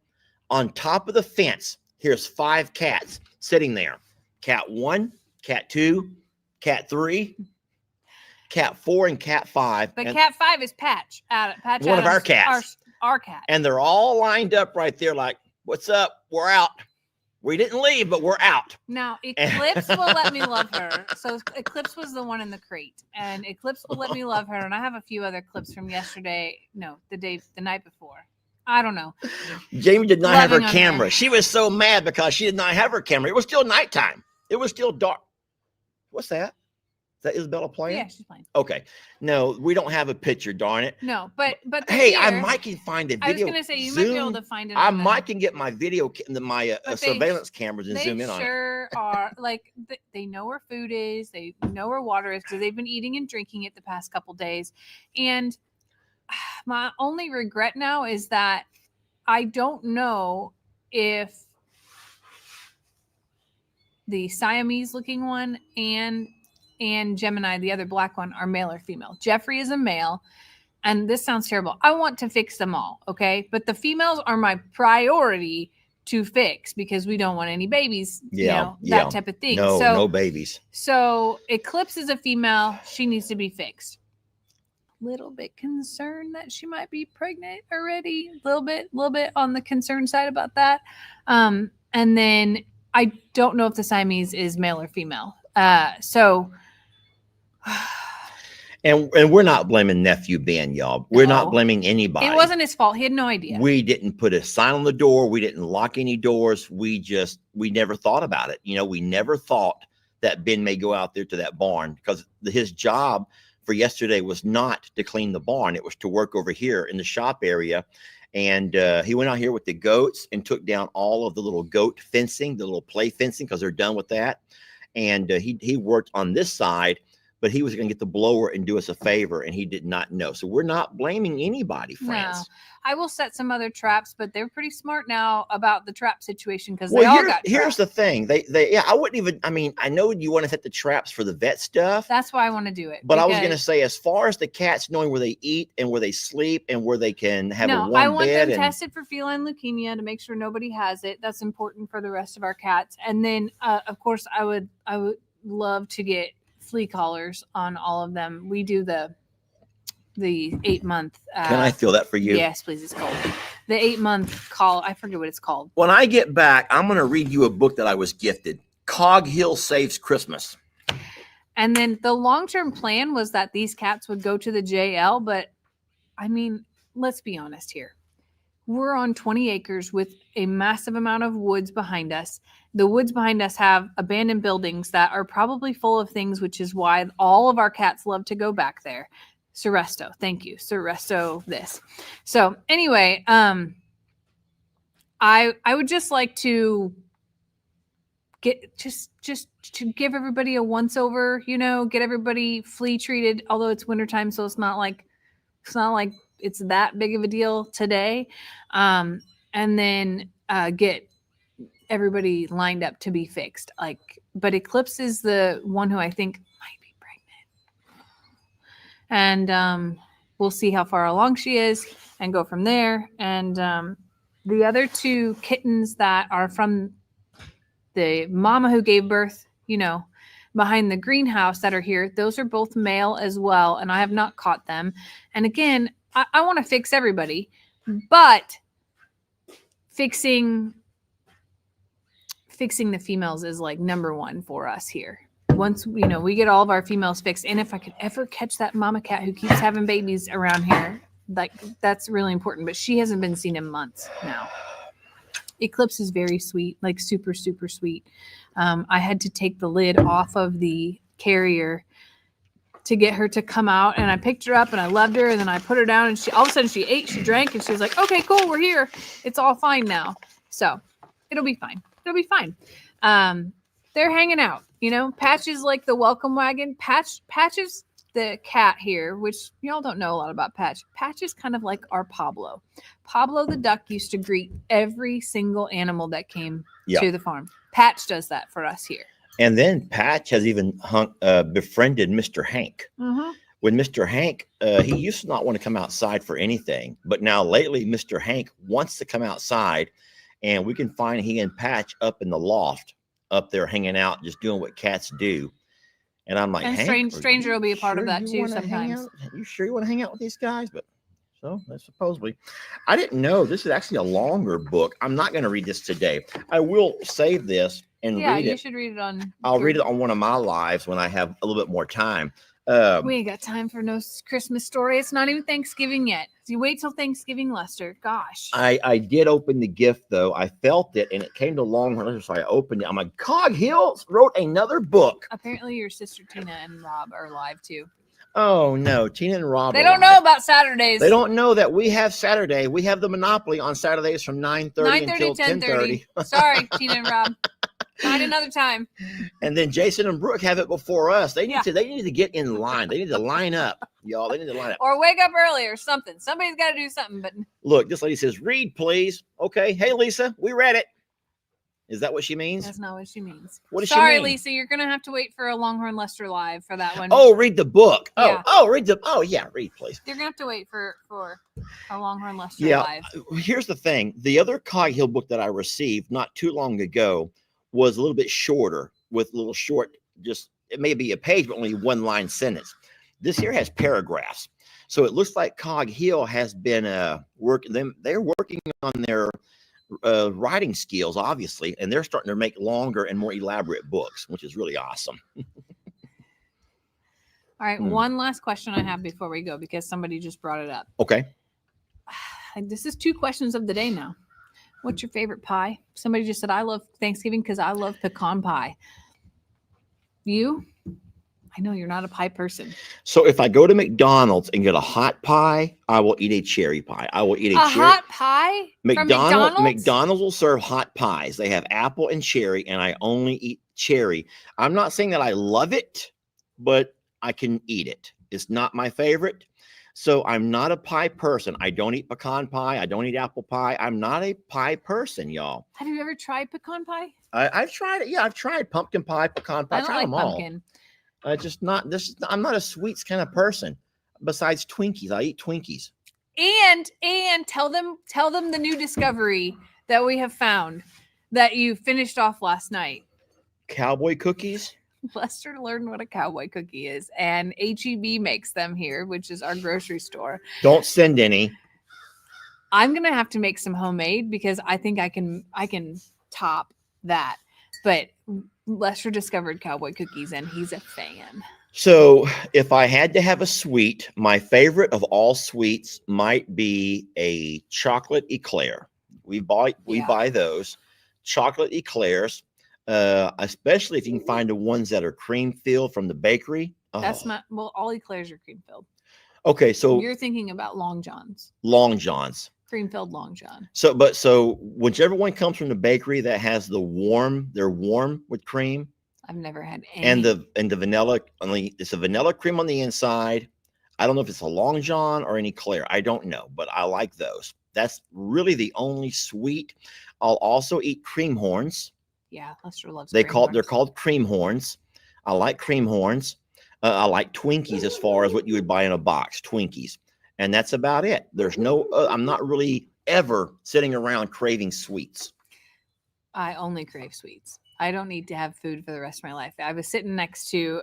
On top of the fence, here's 5 cats sitting there. Cat 1, cat 2, cat 3, cat 4, and cat 5. But cat 5 is Patch. Patch one of our cats. Our cat. And they're all lined up right there like, "What's up? We're out. We didn't leave, but we're out." Now, Eclipse will let me love her. So Eclipse was the one in the crate. And Eclipse will let me love her. And I have a few other clips from yesterday. No, the night before. I don't know. Jamie did not have her camera. She was so mad because she did not have her camera. It was still nighttime. It was still dark. What's that? Is that Isabella playing? Yeah, she's playing. Okay. No, we don't have a picture, darn it. No, but hey, I might can find a video. I was going to say, you might be able to find it. I might can get my video, my surveillance cameras and zoom in on it. They sure are. Like, they know where food is. They know where water is because they've been eating and drinking it the past couple days. And my only regret now is that I don't know if the Siamese looking one and Gemini, the other black one, are male or female. Jeffrey is a male, and this sounds terrible. I want to fix them all, okay? But the females are my priority to fix because we don't want any babies, that type of thing. No babies. So Eclipse is a female. She needs to be fixed. Little bit concerned that she might be pregnant already. Little bit on the concern side about that. And then I don't know if the Siamese is male or female. So And we're not blaming nephew Ben, y'all. We're not No. blaming anybody. It wasn't his fault. He had no idea. We didn't put a sign on the door. We didn't lock any doors. We never thought about it. You know, we never thought that Ben may go out there to that barn, because his job for yesterday was not to clean the barn. It was to work over here in the shop area. And he went out here with the goats and took down all of the little goat fencing, the little play fencing, because they're done with that. And he worked on this side, but he was going to get the blower and do us a favor, and he did not know. So we're not blaming anybody, friends. No. I will set some other traps, but they're pretty smart now about the trap situation, because they all got trapped. Here's the thing. I wouldn't even, I mean, I know you want to set the traps for the vet stuff. That's why I want to do it. But I was going to say, as far as the cats knowing where they eat and where they sleep and where they can have a warm bed. I want them tested for feline leukemia to make sure nobody has it. That's important for the rest of our cats. And then, of course, I would love to get flea collars on all of them. We do the 8-month. Can I feel that for you? Yes, please. It's called the 8-month call. I forget what it's called. When I get back, I'm going to read you a book that I was gifted. Cog Hill Saves Christmas. And then the long-term plan was that these cats would go to the JL. But I mean, let's be honest here. We're on 20 acres with a massive amount of woods behind us. The woods behind us have abandoned buildings that are probably full of things, which is why all of our cats love to go back there. Seresto, thank you. Seresto this. So anyway, I would just like to get just to give everybody a once over, get everybody flea treated, although it's wintertime, so it's not like it's that big of a deal today. And then get everybody lined up to be fixed. But Eclipse is the one who I think might be pregnant. And we'll see how far along she is and go from there. And the other 2 kittens that are from the mama who gave birth, behind the greenhouse that are here, those are both male as well. And I have not caught them. And again, I want to fix everybody, but fixing the females is like number 1 for us here. Once we get all of our females fixed, and if I could ever catch that mama cat who keeps having babies around here, that's really important. But she hasn't been seen in months now. Eclipse is very sweet, like super, super sweet. I had to take the lid off of the carrier to get her to come out, and I picked her up and I loved her, and then I put her down, and she all of a sudden she ate, she drank, and she was like, okay, cool, we're here. It's all fine now. So it'll be fine. It'll be fine. They're hanging out, Patch is like the welcome wagon. Patch is the cat here, which y'all don't know a lot about Patch. Patch is kind of like our Pablo. Pablo the duck used to greet every single animal that came to the farm. Patch does that for us here. And then Patch has even befriended Mr. Hank. Mm-hmm. When Mr. Hank, he used to not want to come outside for anything, but now lately Mr. Hank wants to come outside, and we can find he and Patch up in the loft up there hanging out, just doing what cats do. And I'm like, and Stranger will be a part of that too sometimes. You sure you want to hang out with these guys? But so that's supposedly. I didn't know this is actually a longer book. I'm not going to read this today. I will save this and read it. Yeah, you should read it on. I'll read it on one of my lives when I have a little bit more time. We ain't got time for no Christmas story. It's not even Thanksgiving yet. You wait till Thanksgiving, Lester. Gosh. I did open the gift though. I felt it, and it came to Longhorn, so I opened it. I'm like, Cog Hill wrote another book. Apparently, your sister Tina and Rob are live too. Oh no, Tina and Rob. They don't know about Saturdays. They don't know that we have Saturday. We have the monopoly on Saturdays from 9:30 until 10:30. Sorry, Tina and Rob. Find another time. And then Jason and Brooke have it before us. They need to get in line. They need to line up, y'all. They need to line up. Or wake up early or something. Somebody's got to do something. But look, this lady says, read, please. Okay. Hey, Lisa, we read it. Is that what she means? That's not what she means. What does she Sorry, mean? Lisa, you're gonna have to wait for a Longhorn Lester Live for that one. Oh, read the book. Yeah. Read, please. You're gonna have to wait for a Longhorn Lester Live. Here's the thing. The other Cog Hill book that I received not too long ago was a little bit shorter, with a little short, just it may be a page, but only one line sentence. This here has paragraphs. So it looks like Cog Hill has been they're working on their writing skills, obviously, and they're starting to make longer and more elaborate books, which is really awesome. All All right, Hmm. one last question I have before we go because somebody just brought it up. Okay. This is 2 questions of the day now. What's your favorite pie? Somebody just said, I love Thanksgiving because I love pecan pie. You? I know you're not a pie person. So if I go to McDonald's and get a hot pie, I will eat a cherry pie. I will eat a cherry. Hot pie from McDonald's? McDonald's will serve hot pies. They have apple and cherry, and I only eat cherry. I'm not saying that I love it, but I can eat it. It's not my favorite. So I'm not a pie person. I don't eat pecan pie. I don't eat apple pie. I'm not a pie person, y'all. Have you ever tried pecan pie? I've tried it. Yeah, I've tried pumpkin pie, pecan pie. I I've don't tried like them all. pumpkin. Just not this. I'm not a sweets kind of person. Besides Twinkies, I eat Twinkies. And tell them the new discovery that we have found that you finished off last night. Cowboy cookies. Lester learned what a cowboy cookie is, and HEB makes them here, which is our grocery store. Don't send any. I'm gonna have to make some homemade because I think I can top that. But Lester discovered cowboy cookies, and he's a fan. So if I had to have a sweet, my favorite of all sweets might be a chocolate eclair. We buy those chocolate eclairs. Especially if you can find the ones that are cream filled from the bakery. That's all eclairs are cream filled. Okay, so you're thinking about Long Johns. Long Johns. Cream filled Long John. So whichever one comes from the bakery that has they're warm with cream. I've never had any. And the vanilla, it's a vanilla cream on the inside. I don't know if it's a Long John or an eclair. I don't know, but I like those. That's really the only sweet. I'll also eat cream horns. Yeah, Lester loves. They're called cream horns. I like cream horns. I like Twinkies as far as what you would buy in a box, Twinkies, and that's about it. There's no. I'm not really ever sitting around craving sweets. I only crave sweets. I don't need to have food for the rest of my life. I was sitting next to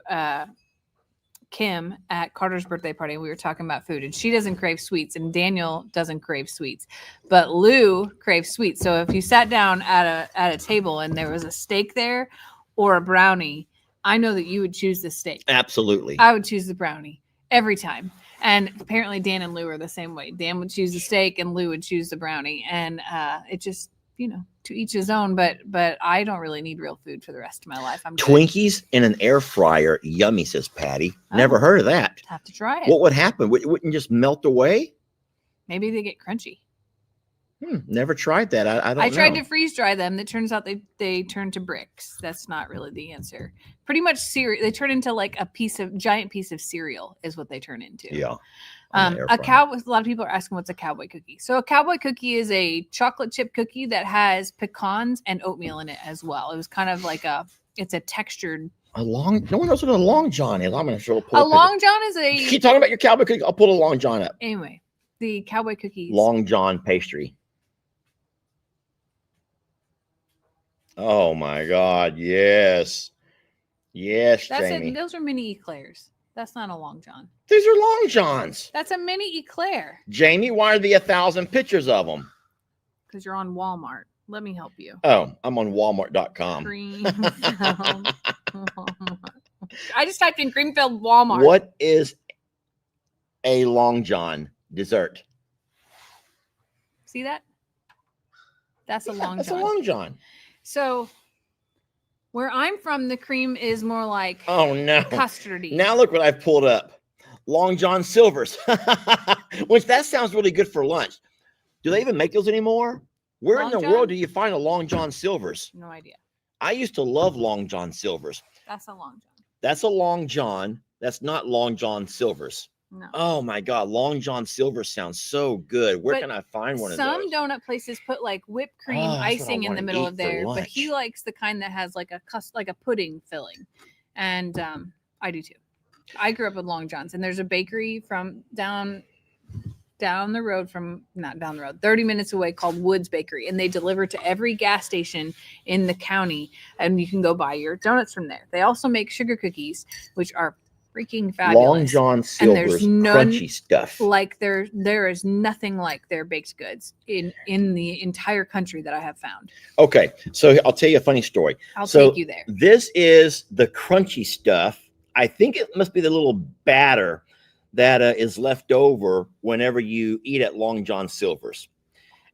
Kim at Carter's birthday party, and we were talking about food, and she doesn't crave sweets, and Daniel doesn't crave sweets, but Lou craves sweets. So if you sat down at a table and there was a steak there or a brownie, I know that you would choose the steak. Absolutely. I would choose the brownie every time. And apparently Dan and Lou are the same way. Dan would choose the steak and Lou would choose the brownie. And it just, to each his own, but I don't really need real food for the rest of my life. I'm Twinkies in an air fryer. Yummy, says Patty. Never heard of that. Have to try it. What would happen? Wouldn't just melt away? Maybe they get crunchy. Never tried that. I don't know. I tried to freeze dry them. It turns out they turn to bricks. That's not really the answer. Pretty much cereal. They turn into like a giant piece of cereal is what they turn into. Yeah. A lot of people are asking what's a cowboy cookie. So a cowboy cookie is a chocolate chip cookie that has pecans and oatmeal in it as well. It was kind of like it's a textured. No one knows what a Long John is. I'm going to show a Long John is a. Keep talking about your cowboy cookie. I'll pull a Long John up. Anyway, the cowboy cookies. Long John pastry. Oh my God! Yes, Jamie. Those are mini eclairs. That's not a Long John. These are Long Johns. That's a mini eclair. Jamie, why are there 1,000 pictures of them? Because you're on Walmart. Let me help you. Oh, I'm on Walmart.com. I just typed in Greenfield Walmart. What is a Long John dessert? See that? That's a Long John. That's a Long John. So where I'm from, the cream is more like custardy. Now look what I've pulled up. Long John Silvers. Which that sounds really good for lunch. Do they even make those anymore? Where in the world do you find a Long John Silvers? No idea. I used to love Long John Silvers. That's a Long John. That's a Long John. That's not Long John Silvers. No. Oh my God, Long John Silver sounds so good. Where can I find one of those? Some donut places put like whipped cream icing in the middle of there, but he likes the kind that has like a pudding filling, and I do too. I grew up with Long Johns, and there's a bakery from down the road not down the road, 30 minutes away, called Woods Bakery, and they deliver to every gas station in the county, and you can go buy your donuts from there. They also make sugar cookies, which are freaking fabulous. Long John Silver's crunchy stuff. Like there is nothing like their baked goods in the entire country that I have found. Okay, so I'll tell you a funny story. I'll take you there. This is the crunchy stuff I think it must be the little batter that is left over whenever you eat at Long John Silver's.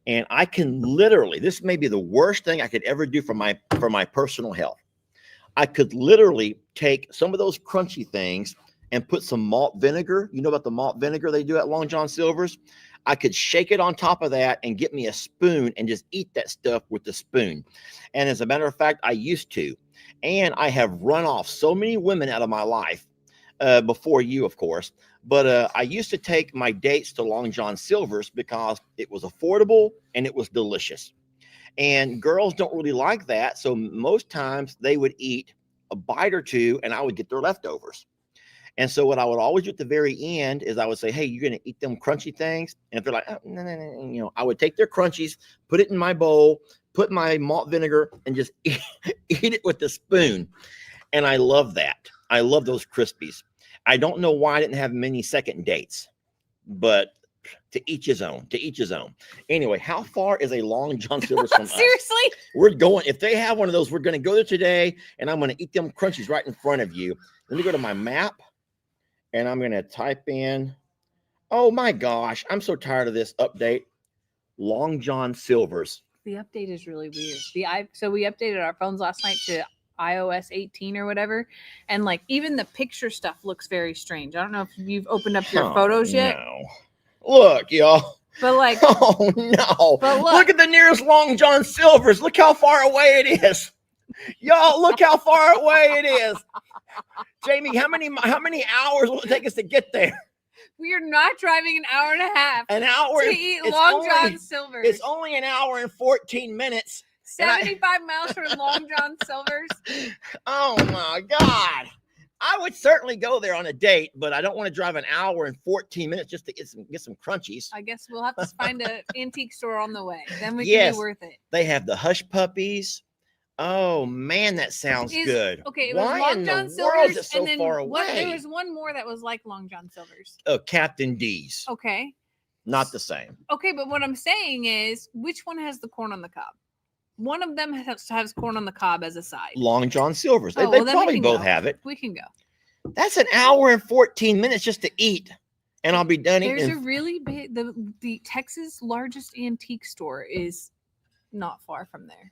And I can literally, this may be the worst thing I could ever do for my personal health. I could literally take some of those crunchy things and put some malt vinegar. You know about the malt vinegar they do at Long John Silver's? I could shake it on top of that and get me a spoon and just eat that stuff with the spoon. And as a matter of fact, I used to. And I have run off so many women out of my life, before you, of course. But I used to take my dates to Long John Silver's because it was affordable and it was delicious. And girls don't really like that. So most times they would eat a bite or two and I would get their leftovers. And so what I would always do at the very end is I would say, hey, you're going to eat them crunchy things. And if they're like, oh, no, no, no, you know, I would take their crunchies, put it in my bowl, put my malt vinegar, and just eat it with the spoon. And I love that. I love those Krispies. I don't know why I didn't have many second dates, but to each his own, to each his own. Anyway, how far is a Long John Silver's from us? Seriously? We're going, if they have one of those, we're going to go there today and I'm going to eat them crunchies right in front of you. Let me go to my map and I'm going to type in, oh my gosh, I'm so tired of this update. Long John Silver's. The update is really weird. So we updated our phones last night to iOS 18 or whatever, and like even the picture stuff looks very strange. I don't know if you've opened up your photos yet. No. Look, y'all. But like, oh no. But look at the nearest Long John Silver's. Look how far away it is. Y'all, look how far away it is. Jamie, how many hours will it take us to get there? We are not driving an hour and a half. An hour to eat Long John Silver's. It's only an hour and 14 minutes. 75 miles from Long John Silver's. Oh my God. I would certainly go there on a date, but I don't want to drive an hour and 14 minutes just to get some crunchies. I guess we'll have to find an antique store on the way. Then we can be worth it. They have the hush puppies. Oh man, that sounds good. Okay, it was Long John Silver's, so and then there was one more that was like Long John Silver's. Oh, Captain D's. Okay. Not the same. Okay, but what I'm saying is, which one has the corn on the cob? One of them has corn on the cob as a side. Long John Silver's. They probably both have it. We can go. That's an hour and 14 minutes just to eat. And I'll be done eating. There's a really big, the Texas largest antique store is not far from there.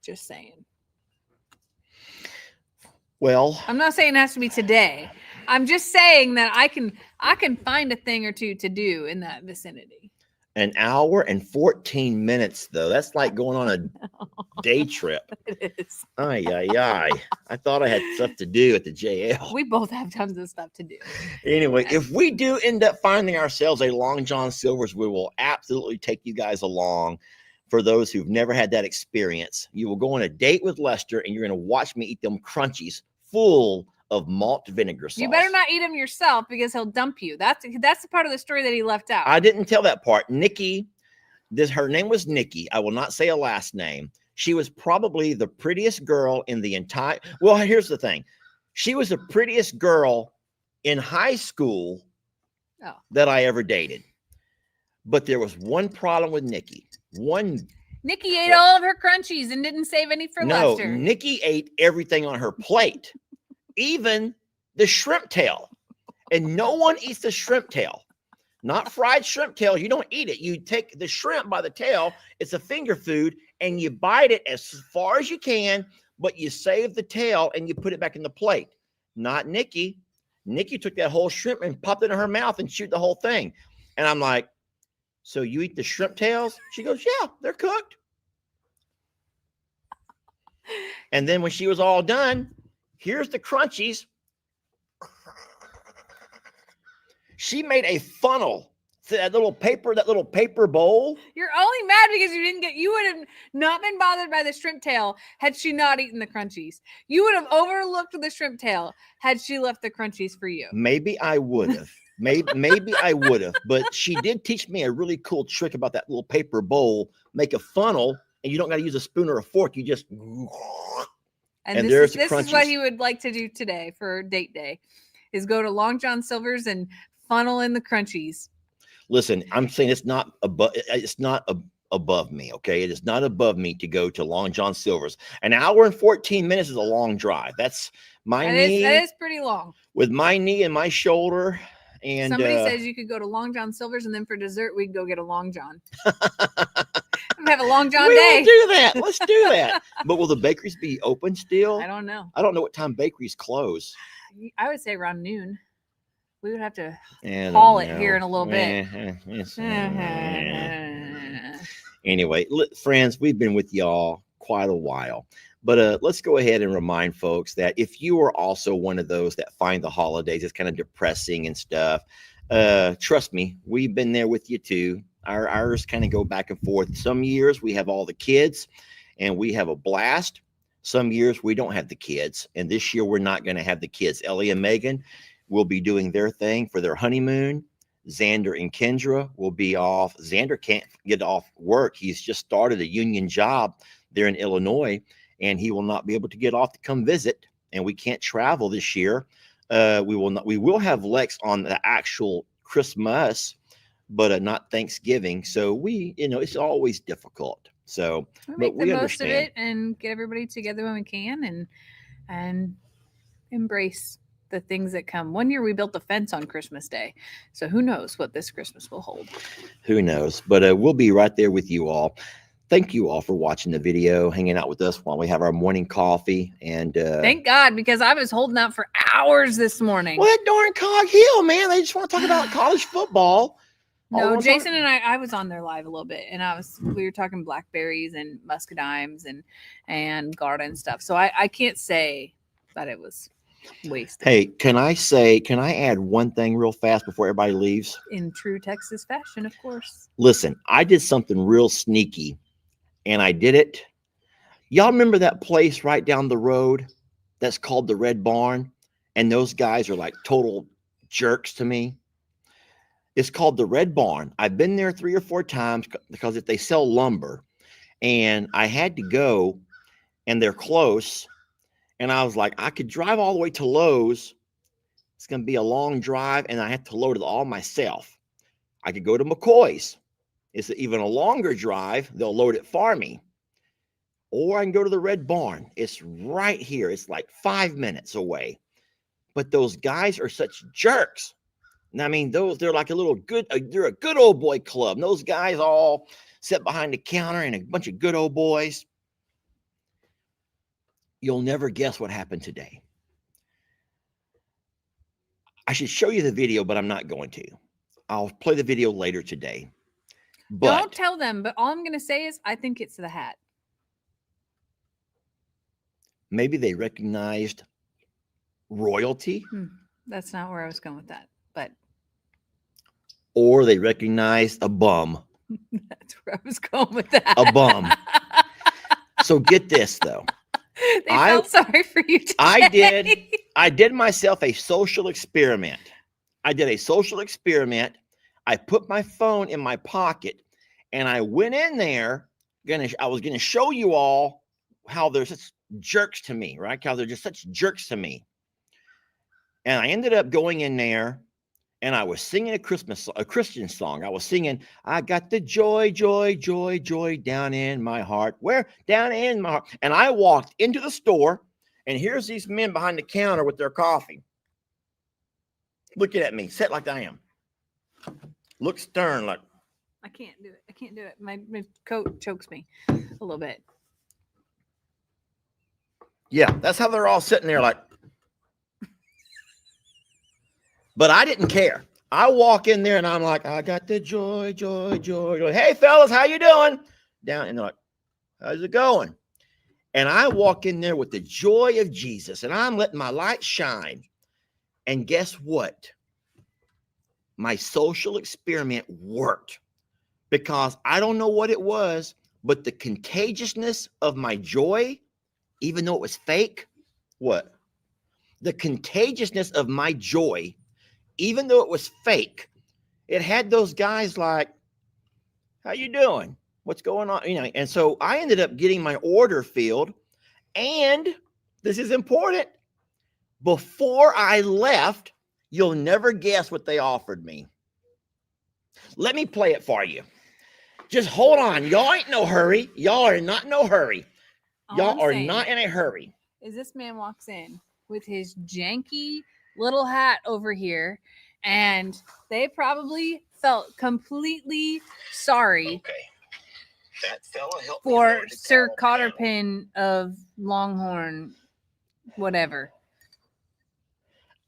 Just saying. Well, I'm not saying it has to be today. I'm just saying that I can find a thing or two to do in that vicinity. An hour and 14 minutes, though. That's like going on a day trip. It is. Ay, ay, ay. I thought I had stuff to do at the JL. We both have tons of stuff to do. Anyway, if we do end up finding ourselves a Long John Silver's, we will absolutely take you guys along. For those who've never had that experience, you will go on a date with Lester and you're going to watch me eat them crunchies full of malt vinegar sauce. You better not eat them yourself because he'll dump you. That's the part of the story that he left out. I didn't tell that part. Nikki, her name was Nikki. I will not say a last name. She was probably the prettiest girl in the entire. Well, here's the thing. She was the prettiest girl in high school that I ever dated. But there was one problem with Nikki. Nikki ate all of her crunchies and didn't save any for Lester. No, Nikki ate everything on her plate. Even the shrimp tail. And no one eats the shrimp tail. Not fried shrimp tail. You don't eat it. You take the shrimp by the tail. It's a finger food. And you bite it as far as you can. But you save the tail and you put it back in the plate. Not Nikki. Nikki took that whole shrimp and popped it in her mouth and chewed the whole thing. And I'm like, so you eat the shrimp tails? She goes, yeah, they're cooked. And then when she was all done, here's the crunchies. She made a funnel to that little paper bowl. You're only mad because you would have not been bothered by the shrimp tail had she not eaten the crunchies. You would have overlooked the shrimp tail had she left the crunchies for you. Maybe I would have. Maybe I would have. But she did teach me a really cool trick about that little paper bowl. Make a funnel, and you don't got to use a spoon or a fork. You just... And this is what he would like to do today for date day, is go to Long John Silver's and funnel in the crunchies. Listen, I'm saying it's not above me. Okay. It is not above me to go to Long John Silver's. An hour and 14 minutes is a long drive. That's my knee. That is pretty long. With my knee and my shoulder. And somebody says you could go to Long John Silver's and then for dessert we'd go get a Long John. We have a Long John day. We'll do that. Let's do that. But will the bakeries be open still? I don't know. I don't know what time bakeries close. I would say around noon. We would have to call it here in a little bit. Anyway, friends, we've been with y'all quite a while. But let's go ahead and remind folks that if you are also one of those that find the holidays as kind of depressing and stuff, trust me, we've been there with you too. Ours kind of go back and forth. Some years we have all the kids and we have a blast. Some years we don't have the kids. And this year we're not going to have the kids. Ellie and Megan will be doing their thing for their honeymoon. Xander and Kendra will be off. Xander can't get off work. He's just started a union job there in Illinois, and he will not be able to get off to come visit. And we can't travel this year. We will have Lex on the actual Christmas, but not Thanksgiving. So it's always difficult. So we make the most of it and get everybody together when we can and embrace the things that come. One year we built a fence on Christmas Day. So who knows what this Christmas will hold. Who knows? But we'll be right there with you all. Thank you all for watching the video, hanging out with us while we have our morning coffee. And thank God, because I was holding out for hours this morning. Well, that darn Cog Hill, man. They just want to talk about college football. No, Jason and I was on there live a little bit, and we were talking blackberries and muscadimes and garden stuff. So I can't say that it was wasted. Hey, can I add one thing real fast before everybody leaves? In true Texas fashion, of course. Listen, I did something real sneaky, and I did it. Y'all remember that place right down the road that's called the Red Barn? And those guys are like total jerks to me. It's called the Red Barn. I've been there 3 or 4 times because if they sell lumber, and I had to go, and they're close. And I was like, I could drive all the way to Lowe's. It's going to be a long drive, and I have to load it all myself. I could go to McCoy's. It's even a longer drive. They'll load it for me. Or I can go to the Red Barn. It's right here. It's like 5 minutes away. But those guys are such jerks. And I mean, they're like they're a good old boy club. And those guys all sit behind the counter and a bunch of good old boys. You'll never guess what happened today. I should show you the video, but I'm not going to. I'll play the video later today. But don't tell them, but all I'm going to say is I think it's the hat. Maybe they recognized royalty. That's not where I was going with that, but. Or they recognized a bum. That's where I was going with that. A bum. So get this, though. They felt sorry for you today. I did myself a social experiment. I did a social experiment. I put my phone in my pocket and I went in there. I was going to show you all how they're such jerks to me, right? How they're just such jerks to me. And I ended up going in there and I was singing a Christian song. I was singing, I got the joy, joy, joy, joy down in my heart. Where? Down in my heart. And I walked into the store, and here's these men behind the counter with their coffee. Looking at me, set like I am. Look stern, like. I can't do it. I can't do it. My coat chokes me a little bit. Yeah, that's how they're all sitting there like. But I didn't care. I walk in there and I'm like, I got the joy, joy, joy, joy. Hey, fellas, how you doing? Down, and they're like, how's it going? And I walk in there with the joy of Jesus, and I'm letting my light shine. And guess what? My social experiment worked, because I don't know what it was, but the contagiousness of my joy, even though it was fake, what? The contagiousness of my joy, even though it was fake, it had those guys like, how you doing? What's going on? And so I ended up getting my order filled. And this is important. Before I left, you'll never guess what they offered me. Let me play it for you. Just hold on. Y'all ain't no hurry. Y'all are not in no hurry. All Y'all I'm are saying not in a hurry. is this man walks in with his janky little hat over here, and they probably felt completely sorry Okay. That fella helped me for load the Sir cattle panel. Cotterpin of Longhorn, whatever.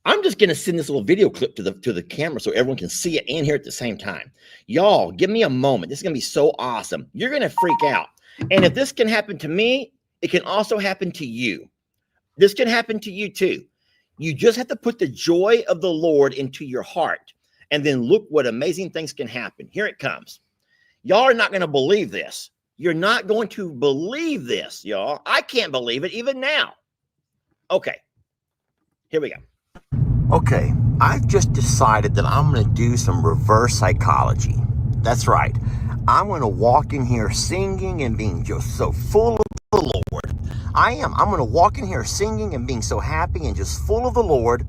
I'm just gonna send this little video clip to the camera so everyone can see it and hear it at the same time. Y'all, give me a moment. This is gonna be so awesome. You're gonna freak out. And if this can happen to me, it can also happen to you. This can happen to you too. You just have to put the joy of the Lord into your heart, and then look what amazing things can happen. Here it comes. Y'all are not gonna believe this. You're not going to believe this, y'all. I can't believe it even now. Okay, here we go. Okay, I've just decided that I'm going to do some reverse psychology. That's right. I'm going to walk in here singing and being just so full of the Lord. I am. I'm going to walk in here singing and being so happy and just full of the Lord.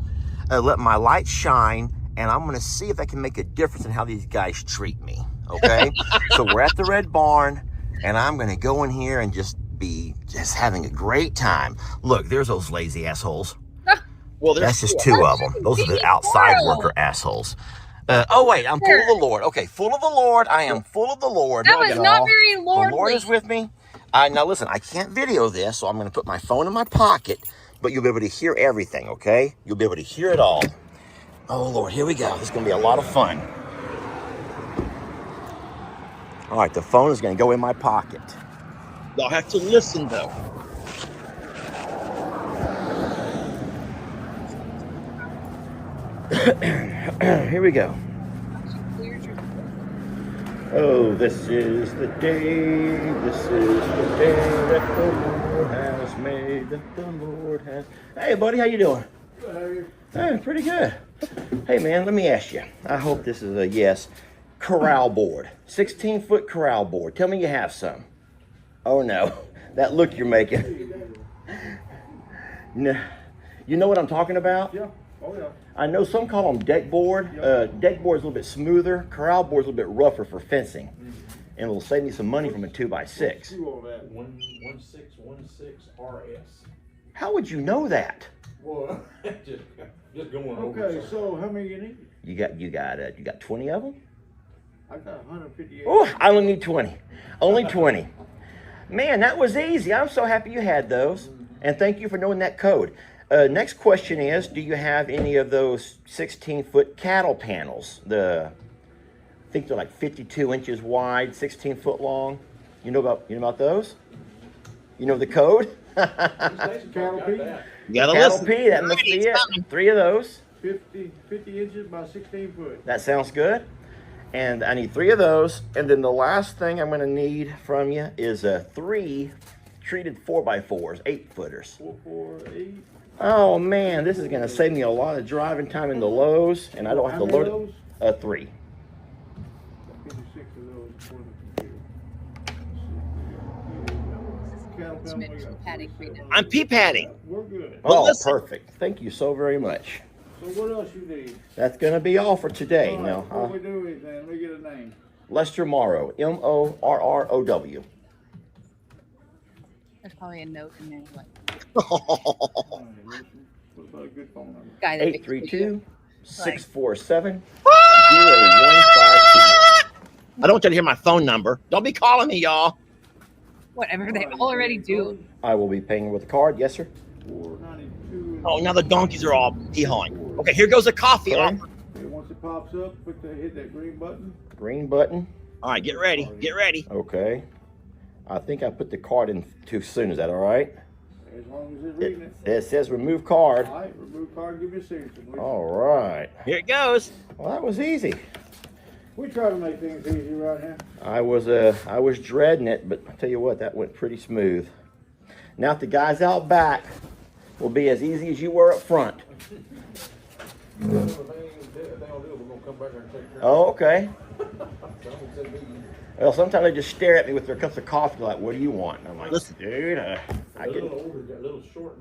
Let my light shine, and I'm going to see if I can make a difference in how these guys treat me. Okay? So we're at the Red Barn, and I'm going to go in here and just be having a great time. Look, there's those lazy assholes. Well, that's just two of them. Those are the outside worker assholes. Oh, wait, I'm full of the Lord. Okay, full of the Lord. I am full of the Lord. That was not very lordly. The Lord is with me. Now, listen, I can't video this, so I'm going to put my phone in my pocket, but you'll be able to hear everything, okay? You'll be able to hear it all. Oh, Lord, here we go. This is going to be a lot of fun. All right, the phone is going to go in my pocket. Y'all have to listen, though. Here we go. Oh, this is the day that the Lord has made, that the Lord has. Hey, buddy, how you doing? Good, how are you? Hey, pretty good. Hey, man, let me ask you. I hope this is a yes. Corral board, 16-foot corral board. Tell me you have some. Oh no, that look you're making. No, you know what I'm talking about? Yeah. Oh yeah. I know some call them deck board. Deck board is a little bit smoother. Corral board is a little bit rougher for fencing, and it'll save me some money from a 2x6. Two on that 1616 RS. How would you know that? Well, just going over. Okay, so how many you need? You got 20 of them? I got 158. Oh, I only need 20. Only 20. Man, that was easy. I'm so happy you had those, and thank you for knowing that code. Next question is, do you have any of those 16-foot cattle panels? I think they're like 52 inches wide, 16 foot long. You know about those? You know the code? Cattle P? You gotta listen. P, that must be it. 3 of those. 50 inches by 16 foot. That sounds good. And I need 3 of those. And then the last thing I'm gonna need from you is 3 treated 4x4s, 8-footers. 4, 8. Oh man, this is gonna save me a lot of driving time in the Lowe's, and I don't have to load it. 3. 56 of those for the computer. I'm pea padding. We're good. Oh, perfect. Thank you so very much. So what else you need? That's gonna be all for today. All right, Now, before we do anything, let me get a name. Lester Morrow, Morrow. There's probably a note in there. Like, What about a good phone number? guy that 832-647-0152. I don't want you to hear my phone number. Don't be calling me, y'all. Whatever they already do. I will be paying with a card. Yes, sir. 492. Oh, now the donkeys are all hee-hawing. Okay, here goes the coffee. Okay, once it pops up, hit that green button. Green button. All right, get ready. Get ready. Okay. I think I put the card in too soon. Is that all right? As long as it's reading it. It says remove card. All right, remove card, give me a signature, please. All right. Here it goes. Well, that was easy. We try to make things easy right here. I was dreading it, but I tell you what, that went pretty smooth. Now, if the guys out back will be as easy as you were up front. Oh, okay. Well, sometimes they just stare at me with their cups of coffee like, what do you want? And I'm like, Listen, dude, A I little can. older, that little short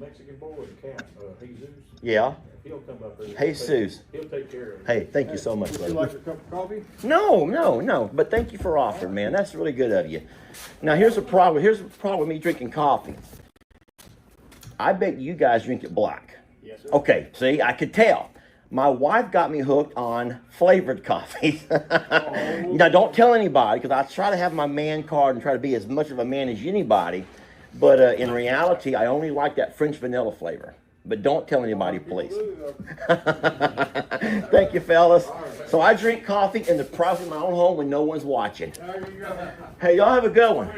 Mexican boy with a cat, Jesus. Yeah. He'll come up there. Jesus. He'll take care of it. Hey, thank you so much, Would brother. you like a cup of coffee? No. But thank you for offering, man. That's really good of you. Now, here's the problem. Here's the problem with me drinking coffee. I bet you guys drink it black. Yes, sir. Okay, see, I could tell. My wife got me hooked on flavored coffee. Now, don't tell anybody, because I try to have my man card and try to be as much of a man as anybody. But in reality, I only like that French vanilla flavor. But don't tell anybody, please. Thank you, fellas. So I drink coffee in the privacy of my own home when no one's watching. Hey, y'all have a good one.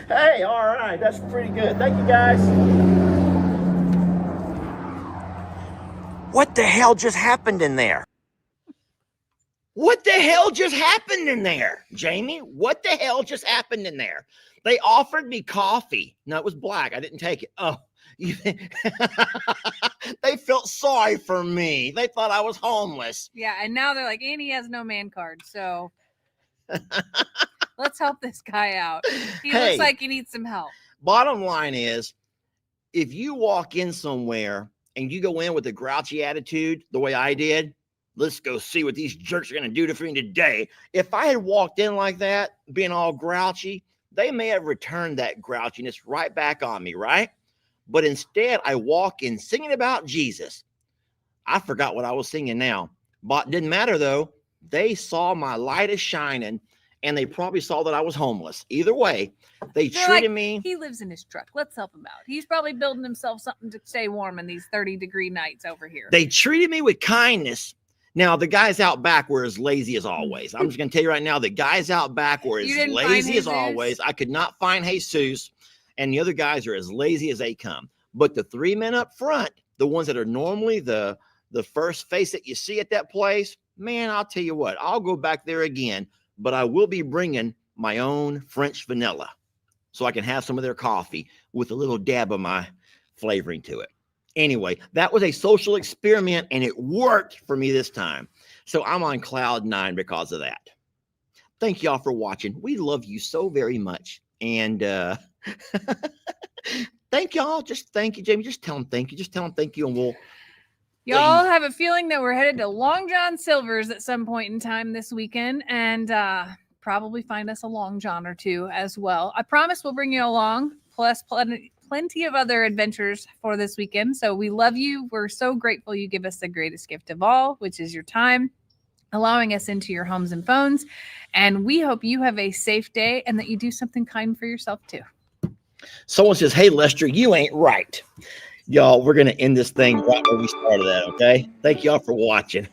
Hey, all right. That's pretty good. Thank you, guys. What the hell just happened in there? What the hell just happened in there, Jamie? What the hell just happened in there? They offered me coffee. No, it was black. I didn't take it. Oh, they felt sorry for me. They thought I was homeless. Yeah, and now they're like, and he has no man card, so let's help this guy out. He looks like he needs some help. Bottom line is, if you walk in somewhere and you go in with a grouchy attitude, the way I did, let's go see what these jerks are going to do to me today. If I had walked in like that, being all grouchy, they may have returned that grouchiness right back on me, right? But instead, I walk in singing about Jesus. I forgot what I was singing now. But didn't matter, though. They saw my light is shining, and they probably saw that I was homeless. Either way, they treated me. He lives in his truck. Let's help him out. He's probably building himself something to stay warm in these 30-degree nights over here. They treated me with kindness. Now, the guys out back were as lazy as always. I'm just going to tell you right now, the guys out back were as lazy as always. I could not find Jesus, and the other guys are as lazy as they come. But the three men up front, the ones that are normally the first face that you see at that place, man, I'll tell you what, I'll go back there again, but I will be bringing my own French vanilla so I can have some of their coffee with a little dab of my flavoring to it. Anyway, that was a social experiment, and it worked for me this time. So I'm on cloud 9 because of that. Thank y'all for watching. We love you so very much. And thank y'all. Just thank you, Jamie. Just tell them thank you. Just tell them thank you, and we'll... Y'all have a feeling that we're headed to Long John Silver's at some point in time this weekend, and probably find us a Long John or two as well. I promise we'll bring you along, plus plenty of other adventures for this weekend. So we love you. We're so grateful you give us the greatest gift of all, which is your time, allowing us into your homes and phones. And we hope you have a safe day and that you do something kind for yourself too. Someone says, hey, Lester, you ain't right. Y'all, we're going to end this thing right where we started at, okay? Thank y'all for watching.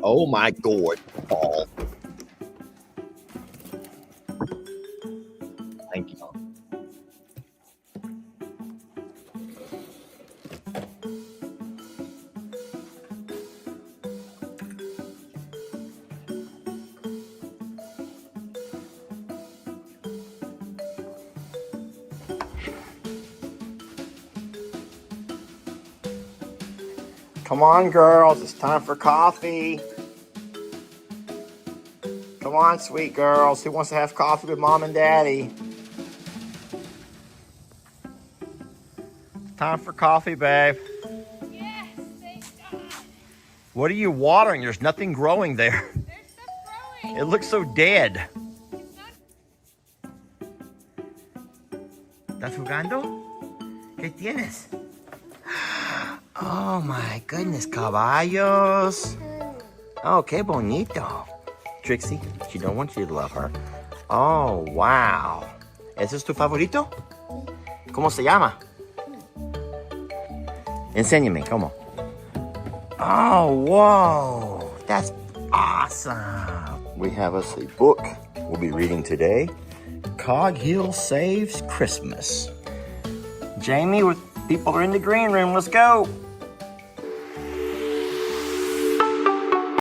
Oh my God, Paul. Thank you. Come on, girls. It's time for coffee. Come on, sweet girls. Who wants to have coffee with mom and daddy? Time for coffee, babe. Yes, thank God. What are you watering? There's nothing growing there. There's stuff growing. It looks so dead. It's not... ¿Estás jugando? ¿Qué tienes? Oh my goodness, caballos. Oh, qué bonito. Trixie, she don't want you to love her. Oh, wow. ¿Ese es tu favorito? ¿Cómo se llama? Enséñame, ¿cómo? Oh, whoa. That's awesome. We have us a book we'll be reading today. Cog Hill Saves Christmas. Jamie, with people are in the green room. Let's go.